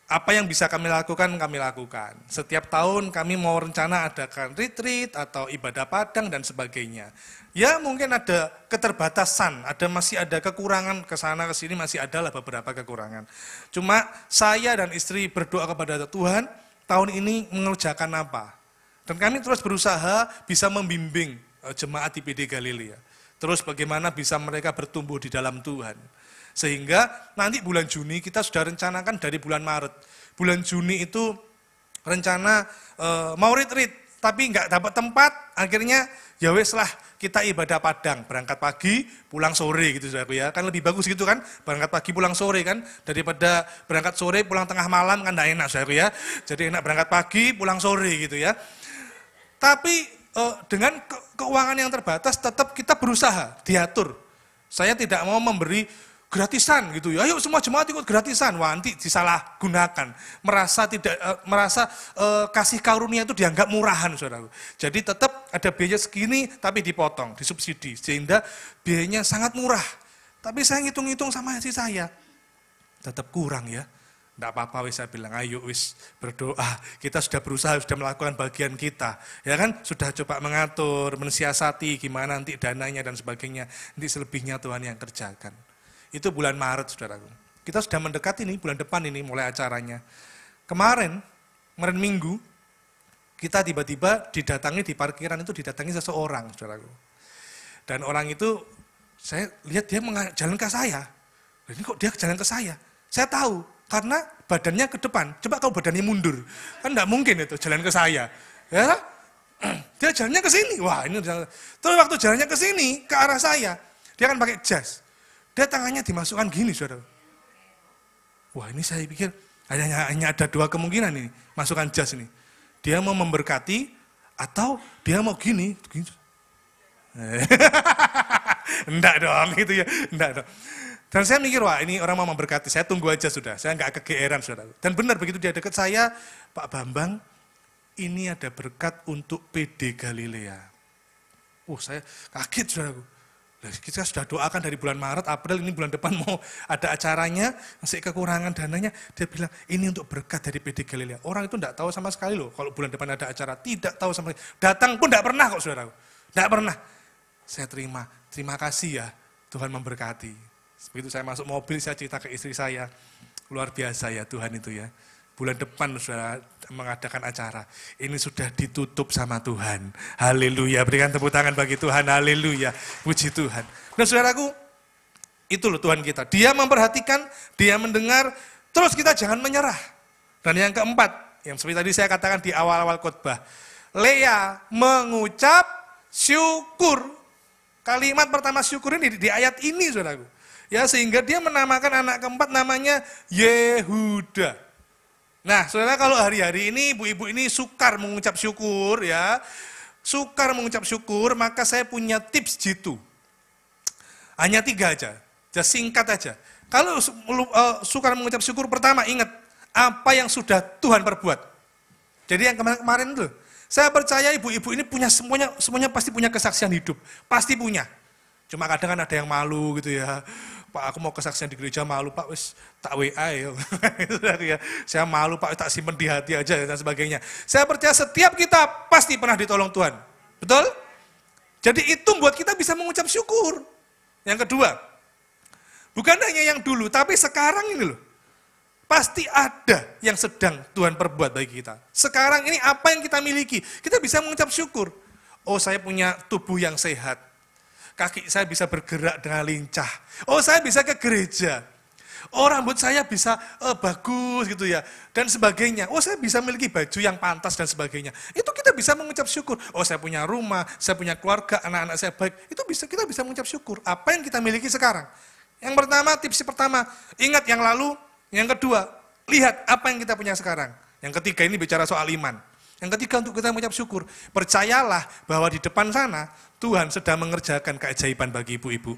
apa yang bisa kami lakukan, kami lakukan. Setiap tahun kami mau rencana adakan retreat atau ibadah padang dan sebagainya. Ya mungkin ada keterbatasan, masih ada kekurangan ke sana ke sini, masih adalah beberapa kekurangan. Cuma saya dan istri berdoa kepada Tuhan, tahun ini mengerjakan apa. Dan kami terus berusaha bisa membimbing jemaat IPD Galilea. Terus bagaimana bisa mereka bertumbuh di dalam Tuhan. Sehingga nanti bulan Juni kita sudah rencanakan dari bulan Maret. Bulan Juni itu rencana mau retreat, tapi nggak dapat tempat, akhirnya ya wes lah kita ibadah padang, berangkat pagi, pulang sore gitu saudaraku ya. Kan lebih bagus gitu kan, berangkat pagi pulang sore kan, daripada berangkat sore pulang tengah malam kan nggak enak saudaraku ya. Jadi enak berangkat pagi, pulang sore gitu ya. Tapi dengan keuangan yang terbatas tetap kita berusaha, diatur. Saya tidak mau memberi gratisan gitu ya, ayo semua jemaat ikut gratisan, wah nanti disalahgunakan, merasa kasih karunia itu dianggap murahan saudaraku. Jadi tetap ada biaya segini tapi dipotong, disubsidi, sehingga biayanya sangat murah. Tapi saya ngitung-ngitung sama istri saya, tetap kurang ya. Enggak apa-apa wis, saya bilang ayo wis berdoa, kita sudah berusaha, sudah melakukan bagian kita, ya kan, sudah coba mengatur, mensiasati gimana nanti dananya dan sebagainya, nanti selebihnya Tuhan yang kerjakan. Itu bulan Maret, saudaraku. Kita sudah mendekati nih, bulan depan ini mulai acaranya. Kemarin Minggu, kita tiba-tiba didatangi di parkiran itu, didatangi seseorang, saudaraku. Dan orang itu, saya lihat dia jalan ke saya. Ini kok dia jalan ke saya? Saya tahu, karena badannya ke depan. Coba kalau badannya mundur, kan enggak mungkin itu jalan ke saya. Ya, dia jalannya ke sini. Wah, ini terus waktu jalannya ke sini, ke arah saya, dia kan pakai jas. Dia tangannya dimasukkan gini, saudara. Wah, ini saya pikir hanya ada dua kemungkinan ini, masukkan jas ini. Dia mau memberkati atau dia mau gini. Enggak dong, gitu ya. Enggak dong. Dan saya mikir, wah ini orang mau memberkati, saya tunggu aja sudah. Saya enggak kegeeran, saudara. Dan benar begitu dia dekat saya, Pak Bambang, ini ada berkat untuk PD Galilea. Saya kaget, saudaraku. Kita sudah doakan dari bulan Maret, April, ini bulan depan mau ada acaranya, masih kekurangan dananya. Dia bilang, ini untuk berkat dari PD Galilea. Orang itu tidak tahu sama sekali loh, kalau bulan depan ada acara, tidak tahu sama sekali. Datang pun tidak pernah kok, saudara. Tidak pernah. Saya terima kasih ya, Tuhan memberkati. Begitu saya masuk mobil, saya cerita ke istri saya, luar biasa ya Tuhan itu ya. Bulan depan sudah mengadakan acara. Ini sudah ditutup sama Tuhan. Haleluya. Berikan tepuk tangan bagi Tuhan. Haleluya. Puji Tuhan. Nah saudaraku, itu loh Tuhan kita. Dia memperhatikan, dia mendengar, terus kita jangan menyerah. Dan yang keempat, yang seperti tadi saya katakan di awal-awal khotbah, Lea mengucap syukur. Kalimat pertama syukur ini di ayat ini saudaraku. Ya sehingga dia menamakan anak keempat namanya Yehuda. Nah, saudara kalau hari-hari ini ibu-ibu ini sukar mengucap syukur ya, sukar mengucap syukur, maka saya punya tips jitu. Hanya 3 aja, singkat aja. Kalau sukar mengucap syukur, pertama ingat apa yang sudah Tuhan perbuat. Jadi yang kemarin itu, Saya percaya ibu-ibu ini punya semuanya pasti punya kesaksian hidup. Pasti punya. Cuma kadang kan ada yang malu gitu ya. Pak, aku mau kesaksian di gereja malu, Pak, wis tak WA ya. Saya malu, Pak, tak simpen di hati aja dan sebagainya. Saya percaya setiap kita pasti pernah ditolong Tuhan. Betul? Jadi itu buat kita bisa mengucap syukur. Yang kedua, bukan hanya yang dulu, tapi sekarang ini loh. Pasti ada yang sedang Tuhan perbuat bagi kita. Sekarang ini apa yang kita miliki, kita bisa mengucap syukur. Oh, saya punya tubuh yang sehat. Kaki saya bisa bergerak dengan lincah. Oh, saya bisa ke gereja. Oh, rambut saya bisa bagus gitu ya. Dan sebagainya. Oh, saya bisa memiliki baju yang pantas dan sebagainya. Itu kita bisa mengucap syukur. Oh, saya punya rumah, saya punya keluarga, anak-anak saya baik. Itu kita bisa mengucap syukur. Apa yang kita miliki sekarang. Yang pertama, tips pertama, ingat yang lalu. Yang kedua, lihat apa yang kita punya sekarang. Yang ketiga ini bicara soal iman. Yang ketiga untuk kita mengucap syukur. Percayalah bahwa di depan sana Tuhan sedang mengerjakan keajaiban bagi ibu-ibu.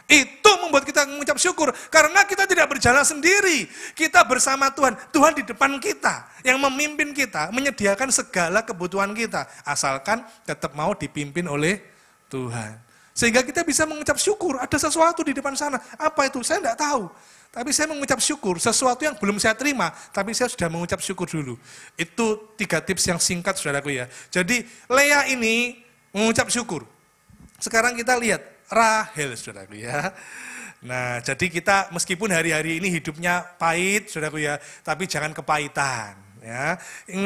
Itu membuat kita mengucap syukur. Karena kita tidak berjalan sendiri. Kita bersama Tuhan. Tuhan di depan kita. Yang memimpin kita. Menyediakan segala kebutuhan kita. Asalkan tetap mau dipimpin oleh Tuhan. Sehingga kita bisa mengucap syukur. Ada sesuatu di depan sana. Apa itu? Saya tidak tahu. Tapi saya mengucap syukur, sesuatu yang belum saya terima, tapi saya sudah mengucap syukur dulu. Itu 3 tips yang singkat, saudaraku ya. Jadi Lea ini mengucap syukur. Sekarang kita lihat Rahel, saudaraku ya. Nah, jadi kita meskipun hari-hari ini hidupnya pahit, saudaraku ya, tapi jangan kepahitan. Ya.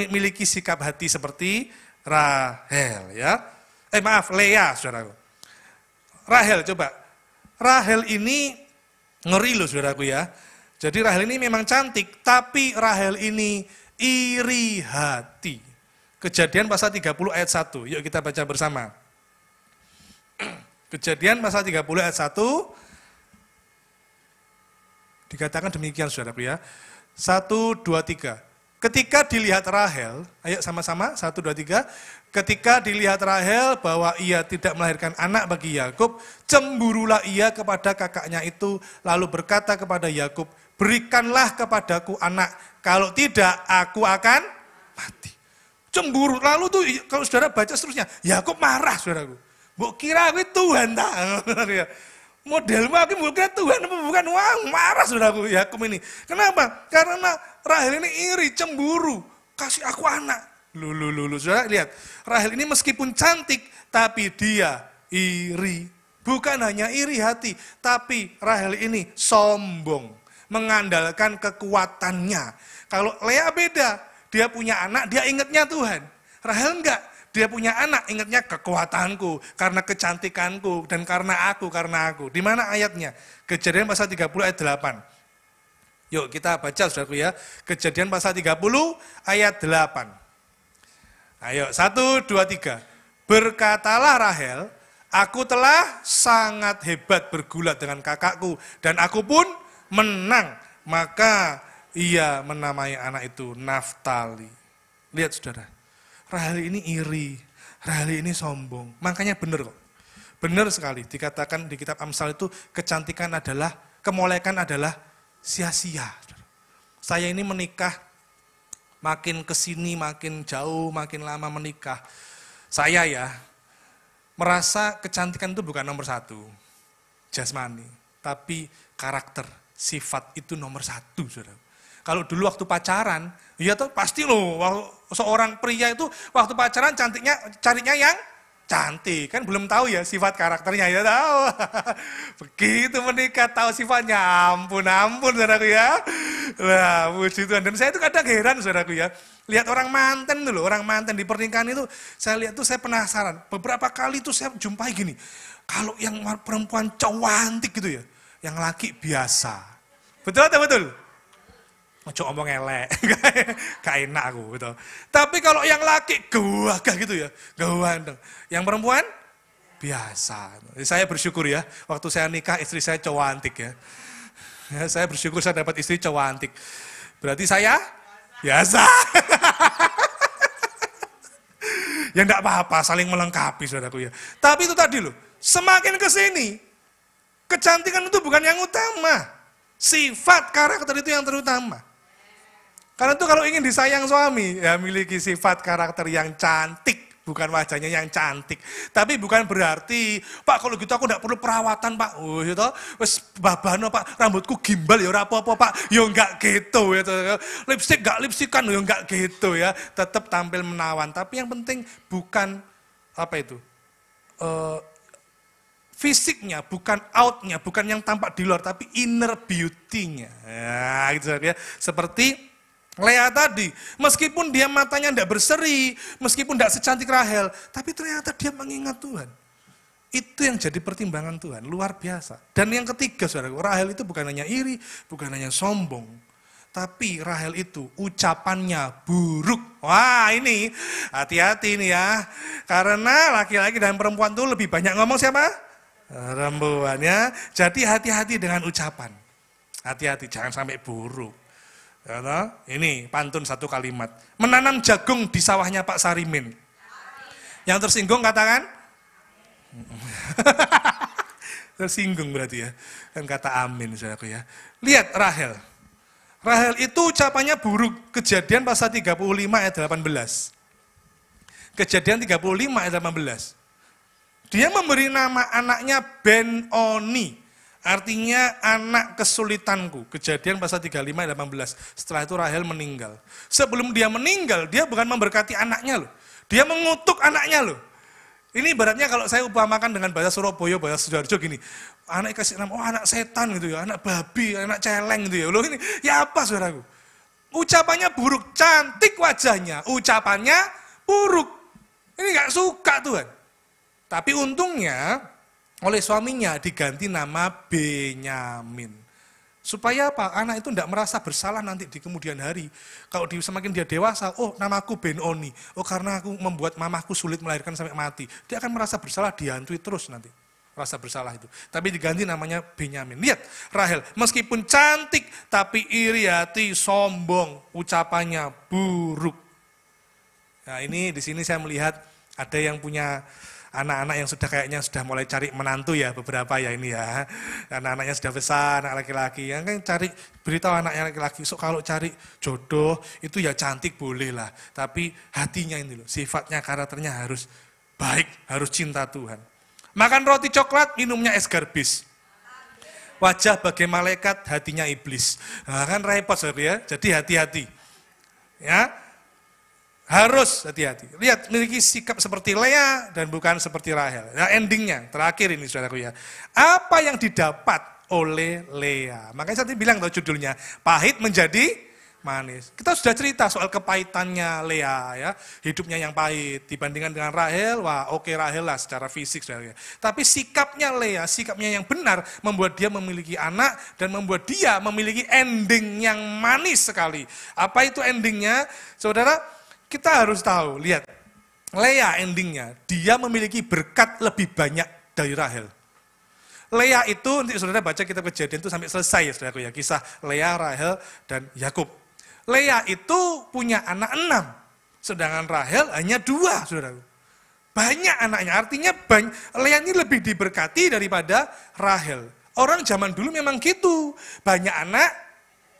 Miliki sikap hati seperti Rahel ya. Lea, saudaraku. Rahel, coba. Rahel ini ngeri loh saudaraku ya. Jadi Rahel ini memang cantik, tapi Rahel ini iri hati. Kejadian pasal 30 ayat 1. Yuk kita baca bersama. Kejadian pasal 30 ayat 1. Dikatakan demikian saudaraku ya. 1, 2, 3. Ketika dilihat Rahel, ayo sama-sama, 1, 2, 3. Ketika dilihat Rahel bahwa ia tidak melahirkan anak bagi Yakub, cemburulah ia kepada kakaknya itu, lalu berkata kepada Yakub, berikanlah kepadaku anak, kalau tidak aku akan mati. Cemburu, lalu tuh kalau saudara baca seterusnya, Yakub marah saudaraku. Mbok kira aku Tuhan tak? Modelmu aku bukan Tuhan, bukan uang, marah saudaraku Yakub ini. Kenapa? Karena Rahel ini iri, cemburu, kasih aku anak. Lulu, saudara lihat, Rahel ini meskipun cantik, tapi dia iri. Bukan hanya iri hati, tapi Rahel ini sombong, mengandalkan kekuatannya. Kalau Lea beda, dia punya anak, dia ingatnya Tuhan. Rahel enggak, dia punya anak, ingatnya kekuatanku, karena kecantikanku, dan karena aku. Di mana ayatnya? Kejadian pasal 30 ayat 8. Yuk kita baca saudaraku ya, Kejadian pasal 30 ayat 8. Ayo, 1, 2, 3. Berkatalah Rahel, aku telah sangat hebat bergulat dengan kakakku, dan aku pun menang. Maka ia menamai anak itu Naftali. Lihat saudara, Rahel ini iri, Rahel ini sombong. Makanya benar kok. Benar sekali, dikatakan di kitab Amsal itu, kecantikan adalah, kemolekan adalah sia-sia. Saya ini menikah, makin kesini, makin jauh, makin lama menikah. Saya ya, merasa kecantikan itu bukan nomor 1, jasmani. Tapi karakter, sifat itu nomor 1, saudara. Kalau dulu waktu pacaran, ya tuh pasti loh, seorang pria itu waktu pacaran cantiknya, carinya yang cantik. Kan belum tahu ya sifat karakternya, ya tahu. Begitu menikah tahu sifatnya, ampun saudaraku ya. Wah, puji Tuhan. Dan saya itu kadang heran saudaraku ya. Lihat orang manten dulu, orang manten di pernikahan itu, saya lihat tuh saya penasaran. Beberapa kali tuh saya jumpai gini, kalau yang perempuan cantik gitu ya, yang laki biasa. Betul atau betul? Ojo ngomong elek, gak enak aku gitu. Tapi kalau yang laki gagah gitu ya, ganteng. Yang perempuan biasa. Jadi saya bersyukur ya, waktu saya nikah istri saya cantik ya. Saya bersyukur saya dapat istri cantik. Berarti saya biasa. Ya enggak apa-apa, saling melengkapi saudaraku ya. Tapi itu tadi loh, semakin ke sini kecantikan itu bukan yang utama. Sifat karakter itu yang terutama. Karena itu kalau ingin disayang suami, ya miliki sifat karakter yang cantik. Bukan wajahnya yang cantik. Tapi bukan berarti, Pak kalau gitu aku enggak perlu perawatan Pak. Oh gitu, wis babano Pak, rambutku gimbal ya ora apa-apa Pak. Ya enggak gitu ya. Lipstik enggak lipstikan ya enggak gitu ya. Tetap tampil menawan. Tapi yang penting bukan apa itu, fisiknya, bukan outnya, bukan yang tampak di luar, tapi inner beauty-nya. Ya, gitu ya. Seperti Lea tadi, meskipun dia matanya tidak berseri, meskipun tidak secantik Rahel, tapi ternyata dia mengingat Tuhan. Itu yang jadi pertimbangan Tuhan, luar biasa. Dan yang ketiga, saudaraku, Rahel itu bukan hanya iri, bukan hanya sombong. Tapi Rahel itu ucapannya buruk. Wah ini, hati-hati nih ya. Karena laki-laki dan perempuan itu lebih banyak ngomong siapa? Perempuan ya. Jadi hati-hati dengan ucapan. Hati-hati, jangan sampai buruk. Ya, ini pantun satu kalimat. Menanam jagung di sawahnya Pak Sarimin. Yang tersinggung katakan? Tersinggung berarti ya. Kan kata amin saudaraku ya. Lihat Rahel. Rahel itu ucapannya buruk. Kejadian pasal 35 ayat 18. Kejadian 35 ayat 18. Dia memberi nama anaknya Ben-Oni. Artinya anak kesulitanku. Kejadian pasal 35 ayat 18. Setelah itu Rahel meninggal. Sebelum dia meninggal, dia bukan memberkati anaknya loh. Dia mengutuk anaknya loh. Ini ibaratnya kalau saya upamakan dengan bahasa Surabaya, bahasa Sidoarjo gini. Anak kasih nama, oh anak setan gitu ya, anak babi, anak celeng gitu ya. Loh ini, ya apa saudaraku? Ucapannya buruk, cantik wajahnya. Ucapannya buruk. Ini gak suka Tuhan. Tapi untungnya, oleh suaminya diganti nama Benyamin. Supaya apa? Anak itu tidak merasa bersalah nanti di kemudian hari. Kalau semakin dia dewasa, oh namaku Ben-Oni. Oh karena aku membuat mamaku sulit melahirkan sampai mati. Dia akan merasa bersalah, dihantui terus nanti. Rasa bersalah itu. Tapi diganti namanya Benyamin. Lihat Rahel, meskipun cantik tapi iri hati, sombong, ucapannya buruk. Nah ini di sini saya melihat ada yang punya anak-anak yang sudah kayaknya sudah mulai cari menantu ya, beberapa ya ini ya. Anak-anaknya sudah besar, anak laki-laki. Yang kan cari, beritahu anaknya laki-laki, so kalau cari jodoh itu ya cantik boleh lah. Tapi hatinya ini loh, sifatnya, karakternya harus baik, harus cinta Tuhan. Makan roti coklat, minumnya es garbis. Wajah bagai malaikat, hatinya iblis. Nah kan repot ya, jadi hati-hati. Ya. Harus hati-hati. Lihat, memiliki sikap seperti Lea dan bukan seperti Rahel. Nah endingnya, terakhir ini saudaraku ya. Apa yang didapat oleh Lea? Makanya saya bilang tuh judulnya, pahit menjadi manis. Kita sudah cerita soal kepahitannya Lea ya. Hidupnya yang pahit. Dibandingkan dengan Rahel, wah oke Rahel lah secara fisik saudara. Tapi sikapnya Lea, sikapnya yang benar membuat dia memiliki anak dan membuat dia memiliki ending yang manis sekali. Apa itu endingnya? Saudara, kita harus tahu, lihat, Lea endingnya, dia memiliki berkat lebih banyak dari Rahel. Lea itu, nanti saudara baca kitab Kejadian itu sampai selesai ya saudara ya, kisah Lea, Rahel, dan Yakub. Lea itu punya anak 6, sedangkan Rahel hanya 2 saudara. Banyak anaknya, artinya Lea ini lebih diberkati daripada Rahel. Orang zaman dulu memang gitu, banyak anak,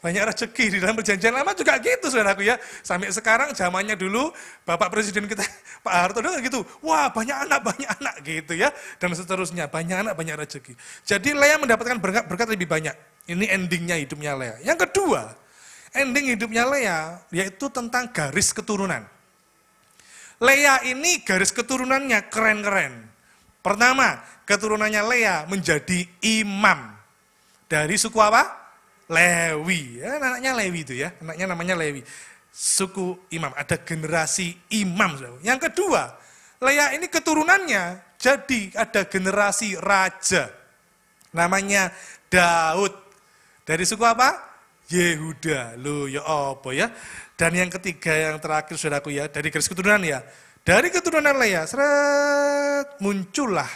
banyak rezeki. Di dalam perjanjian lama juga gitu saudaraku ya. Sampai sekarang zamannya dulu Bapak Presiden kita Pak Harto gitu. Wah banyak anak gitu ya. Dan seterusnya banyak anak banyak rezeki. Jadi Lea mendapatkan berkat lebih banyak. Ini endingnya hidupnya Lea. Yang kedua, ending hidupnya Lea yaitu tentang garis keturunan. Lea ini garis keturunannya keren-keren. Pertama, keturunannya Lea menjadi imam. Dari suku apa? Lewi, ya, anaknya Lewi itu ya, anaknya namanya Lewi. Suku imam, ada generasi imam. Yang kedua, Lea ini keturunannya jadi ada generasi raja. Namanya Daud. Dari suku apa? Yehuda. Loh ya apa ya? Dan yang ketiga, yang terakhir saudaraku ya, dari garis keturunan ya. Dari keturunan Lea, seret, muncullah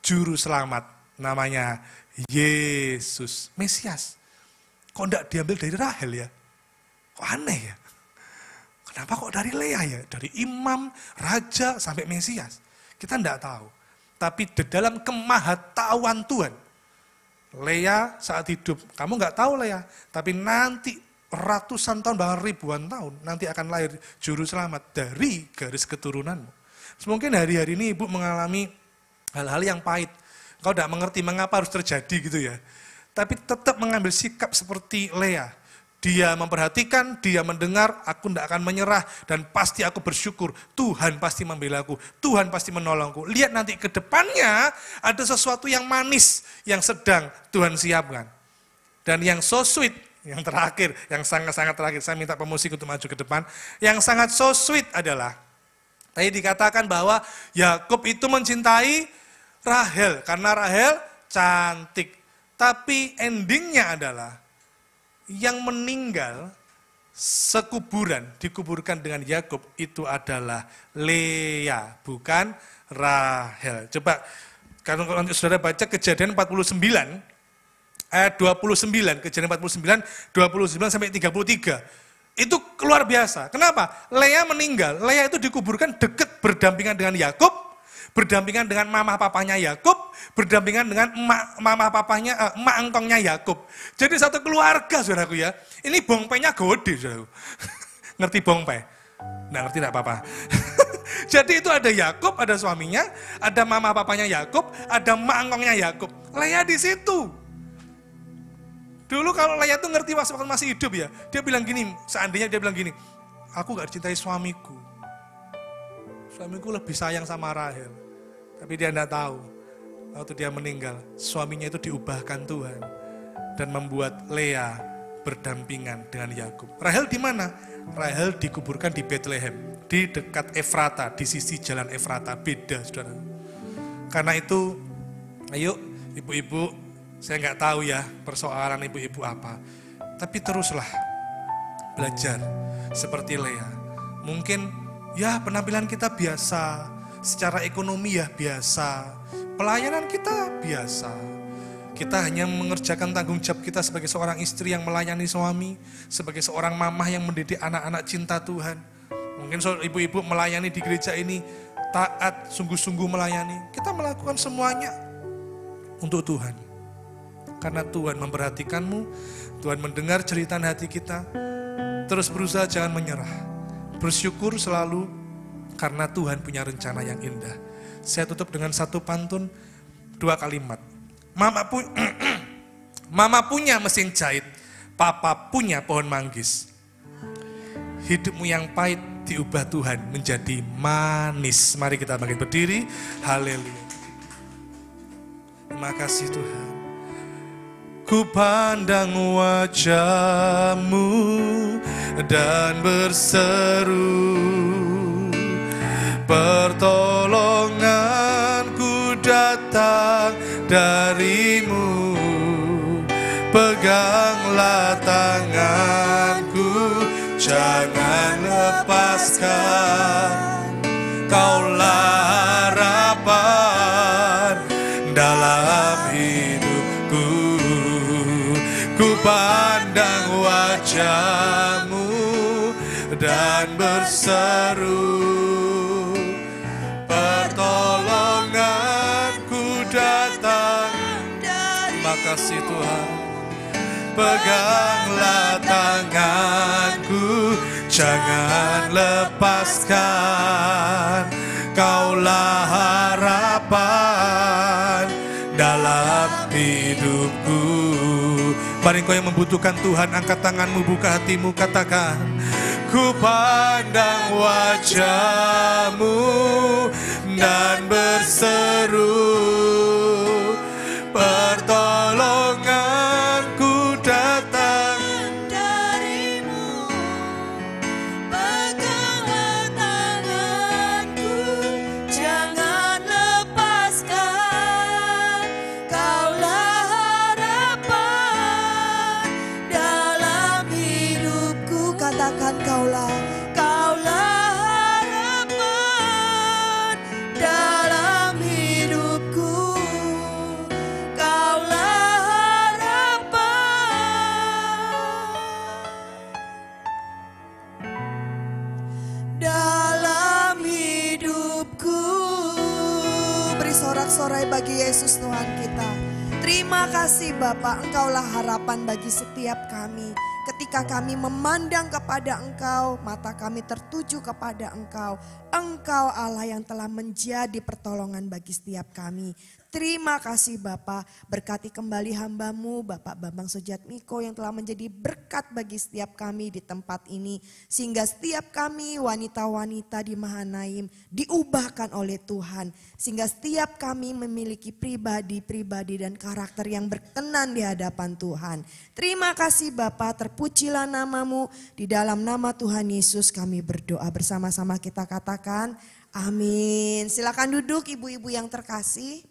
juru selamat. Namanya Yesus, Mesias. Kok enggak diambil dari Rahel ya? Kok aneh ya? Kenapa kok dari Lea ya? Dari imam, raja, sampai Mesias. Kita enggak tahu. Tapi di dalam kemahatauan Tuhan, Lea saat hidup, kamu enggak tahu Lea, tapi nanti ratusan tahun, bahkan ribuan tahun, nanti akan lahir juru selamat dari garis keturunanmu. Mungkin hari-hari ini ibu mengalami hal-hal yang pahit. Kau tidak mengerti mengapa harus terjadi gitu ya. Tapi tetap mengambil sikap seperti Lea. Dia memperhatikan, dia mendengar, aku tidak akan menyerah dan pasti aku bersyukur. Tuhan pasti membela aku, Tuhan pasti menolongku. Lihat nanti ke depannya ada sesuatu yang manis yang sedang Tuhan siapkan. Dan yang so sweet, yang terakhir, yang sangat-sangat terakhir, saya minta pemusik untuk maju ke depan. Yang sangat so sweet adalah, tadi dikatakan bahwa Yakub itu mencintai Rahel, karena Rahel cantik. Tapi endingnya adalah, yang meninggal sekuburan, dikuburkan dengan Yakub, itu adalah Lea, bukan Rahel. Coba, kalau nanti saudara baca Kejadian 49, ayat 29, Kejadian 49, 29 sampai 33. Itu luar biasa. Kenapa? Lea meninggal. Lea itu dikuburkan dekat berdampingan dengan Yakub, berdampingan dengan mama papanya Yakub, berdampingan dengan emak engkongnya Yakub. Jadi satu keluarga, saudaraku ya. Ini bongpenya gede, saudaraku. Ngerti bongpe? Nggak ngerti, enggak apa-apa. Jadi itu ada Yakub, ada suaminya, ada mama papanya Yakub, ada emak engkongnya Yakub. Lea di situ. Dulu kalau Lea tuh ngerti waktu masih hidup ya, dia bilang gini, seandainya dia bilang gini, aku gak dicintai suamiku. Suamiku lebih sayang sama Rahel. Tapi dia tidak tahu, waktu dia meninggal, suaminya itu diubahkan Tuhan. Dan membuat Lea berdampingan dengan Yakub. Rahel di mana? Rahel dikuburkan di Bethlehem, di dekat Efrata, di sisi jalan Efrata, beda saudara. Karena itu, ayo ibu-ibu, saya nggak tahu ya persoalan ibu-ibu apa. Tapi teruslah belajar seperti Lea. Mungkin ya penampilan kita biasa, secara ekonomi ya biasa, pelayanan kita biasa. Kita hanya mengerjakan tanggung jawab kita sebagai seorang istri yang melayani suami, sebagai seorang mamah yang mendidik anak-anak cinta Tuhan. Mungkin ibu-ibu melayani di gereja ini taat, sungguh-sungguh melayani. Kita melakukan semuanya untuk Tuhan. Karena Tuhan memperhatikanmu, Tuhan mendengar jeritan hati kita. Terus berusaha, jangan menyerah. Bersyukur selalu karena Tuhan punya rencana yang indah. Saya tutup dengan satu pantun, 2 kalimat. Mama punya mesin jahit, papa punya pohon manggis. Hidupmu yang pahit diubah Tuhan menjadi manis. Mari kita bangkit berdiri. Haleluya. Terima kasih Tuhan. Ku pandang wajah-Mu dan berseru, pertolonganku datang dari-Mu. Peganglah tanganku, jangan lepaskan. Kaulah harapan dalam hidupku. Ku pandang wajah-Mu dan berseru, pertolonganku datang. Terima kasih Tuhan. Peganglah tanganku, jangan lepaskan. Kaulah harapan dalam hidupku. Mari kau yang membutuhkan Tuhan, angkat tanganmu, buka hatimu, katakan, ku pandang wajah-Mu dan berseru, pertolonganku datang dari-Mu. Peganglah tanganku, jangan lepaskan. Kaulah harapan dalam hidupku. Katakan kaulah harapan dalam hidupku. Kaulah harapan dalam hidupku. Beri sorak-sorai bagi Yesus Tuhan kita. Terima kasih Bapak, Engkaulah harapan bagi setiap kami. ketika kami memandang kepada Engkau, mata kami tertuju kepada Engkau. Engkau Allah yang telah menjadi pertolongan bagi setiap kami. Terima kasih Bapa, berkati kembali hamba-Mu Bapak Bambang Sujatmiko yang telah menjadi berkat bagi setiap kami di tempat ini. Sehingga setiap kami wanita-wanita di Mahanaim diubahkan oleh Tuhan. Sehingga setiap kami memiliki pribadi-pribadi dan karakter yang berkenan di hadapan Tuhan. Terima kasih Bapa, terpujilah nama-Mu. Di dalam nama Tuhan Yesus kami berdoa, bersama-sama kita katakan amin. Silakan duduk ibu-ibu yang terkasih.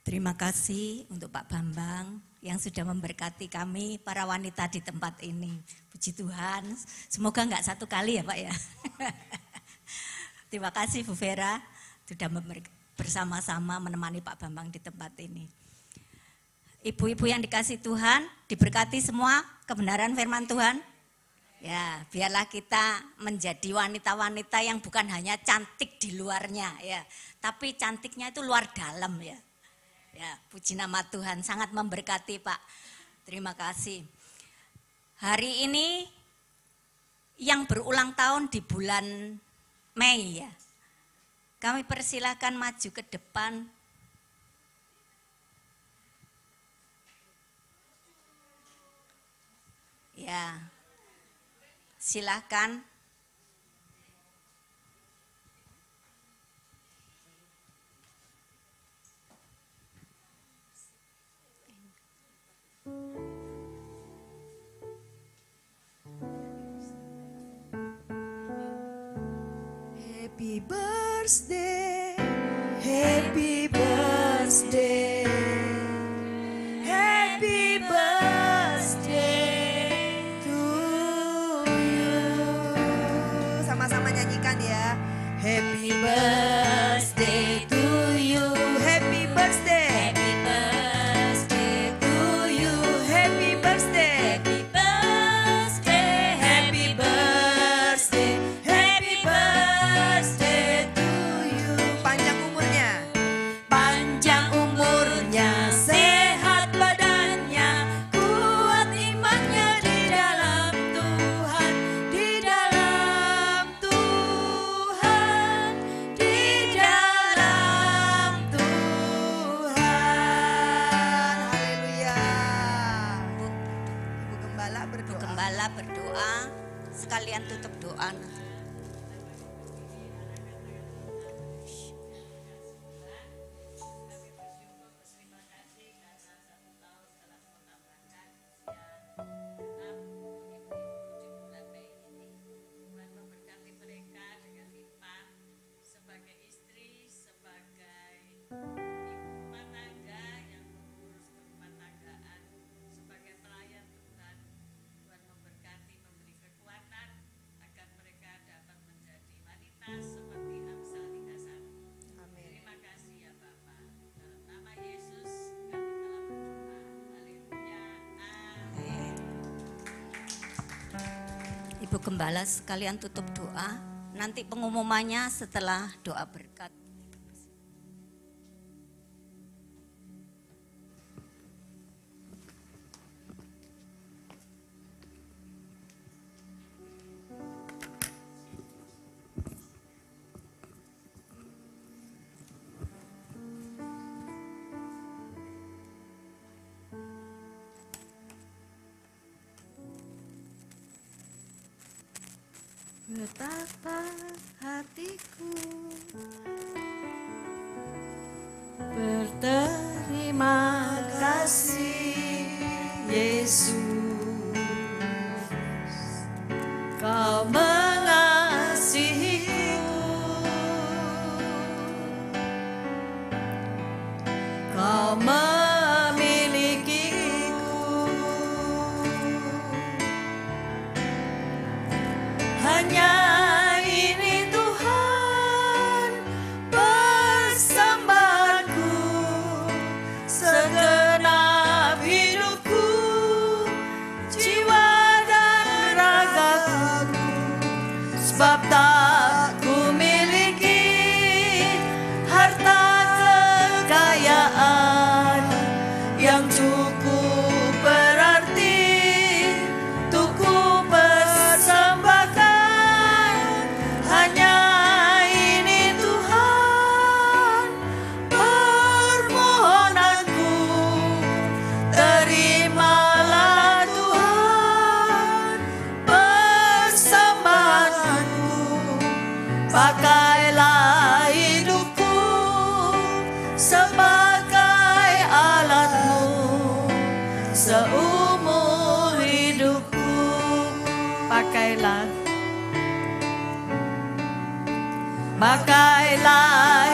Terima kasih untuk Pak Bambang yang sudah memberkati kami para wanita di tempat ini. Puji Tuhan, semoga enggak satu kali ya Pak ya. Terima kasih Bu Vera sudah bersama-sama menemani Pak Bambang di tempat ini. Ibu-ibu yang dikasih Tuhan, diberkati semua kebenaran firman Tuhan. Ya, biarlah kita menjadi wanita-wanita yang bukan hanya cantik di luarnya ya, tapi cantiknya itu luar dalam ya. Ya, puji nama Tuhan, sangat memberkati Pak. Terima kasih. Hari ini yang berulang tahun di bulan Mei ya. Kami persilahkan maju ke depan. Ya, silakan. Happy birthday, happy birthday, happy birthday to you. Sama-sama nyanyikan ya. Happy birthday to you, happy birthday, happy birthday to you, happy birthday, happy birthday, happy birthday, happy birthday to you. Panjang umurnya, panjang umurnya, sehat badannya, kuat imannya di dalam Tuhan, di dalam Tuhan, di dalam Tuhan. Haleluya. Ibu Gembala Bu berdoa. Gembala berdoa, sekalian tutup doa. Sebagai istri, sebagai ibu rumah tangga yang mengurus rumah tanggaan, sebagai pelayan Tuhan, Tuhan memberkati, memberi kekuatan agar mereka dapat menjadi wanita seperti Amsal 31. Amin. Terima kasih ya Bapak. Dalam nama Yesus kami telah berdoa. Haleluya. Amin. Ibu Gembala sekalian tutup doa. Nanti pengumumannya setelah doa berkat. Betapa hatiku berterima kasih Yesus, Kau mengasihiku, Kau memilikiku. Hanya ini Tuhan persembahanku, segenap hidupku seumur hidupku. Pakailah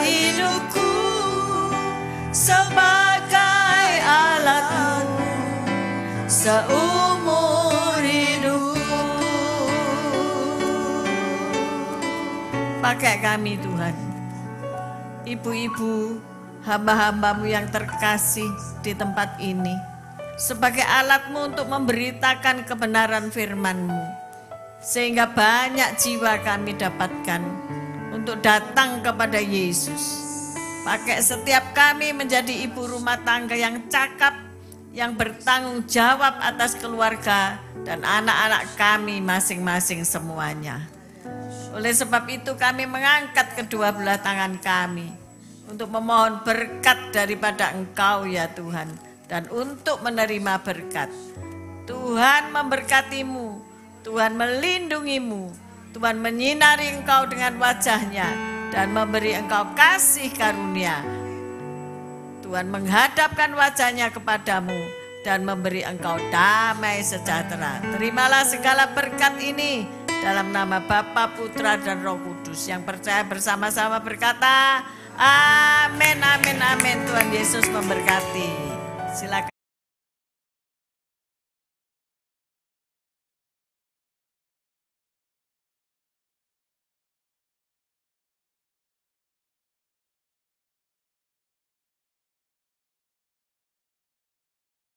hidupku sebagai alatmu seumur hidupku. Pakai kami Tuhan, ibu-ibu hamba-hambamu yang terkasih di tempat ini, sebagai alatmu untuk memberitakan kebenaran firman-Mu, sehingga banyak jiwa kami dapatkan untuk datang kepada Yesus. Pakai setiap kami menjadi ibu rumah tangga yang cakap, yang bertanggung jawab atas keluarga dan anak-anak kami masing-masing semuanya. Oleh sebab itu kami mengangkat kedua belah tangan kami untuk memohon berkat daripada Engkau ya Tuhan, dan untuk menerima berkat. Tuhan memberkatimu, Tuhan melindungimu, Tuhan menyinari engkau dengan wajah-Nya dan memberi engkau kasih karunia. Tuhan menghadapkan wajah-Nya kepadamu dan memberi engkau damai sejahtera. Terimalah segala berkat ini dalam nama Bapa, Putra, dan Roh Kudus. Yang percaya bersama-sama berkata, amin, amin, amin. Tuhan Yesus memberkati. Silakan.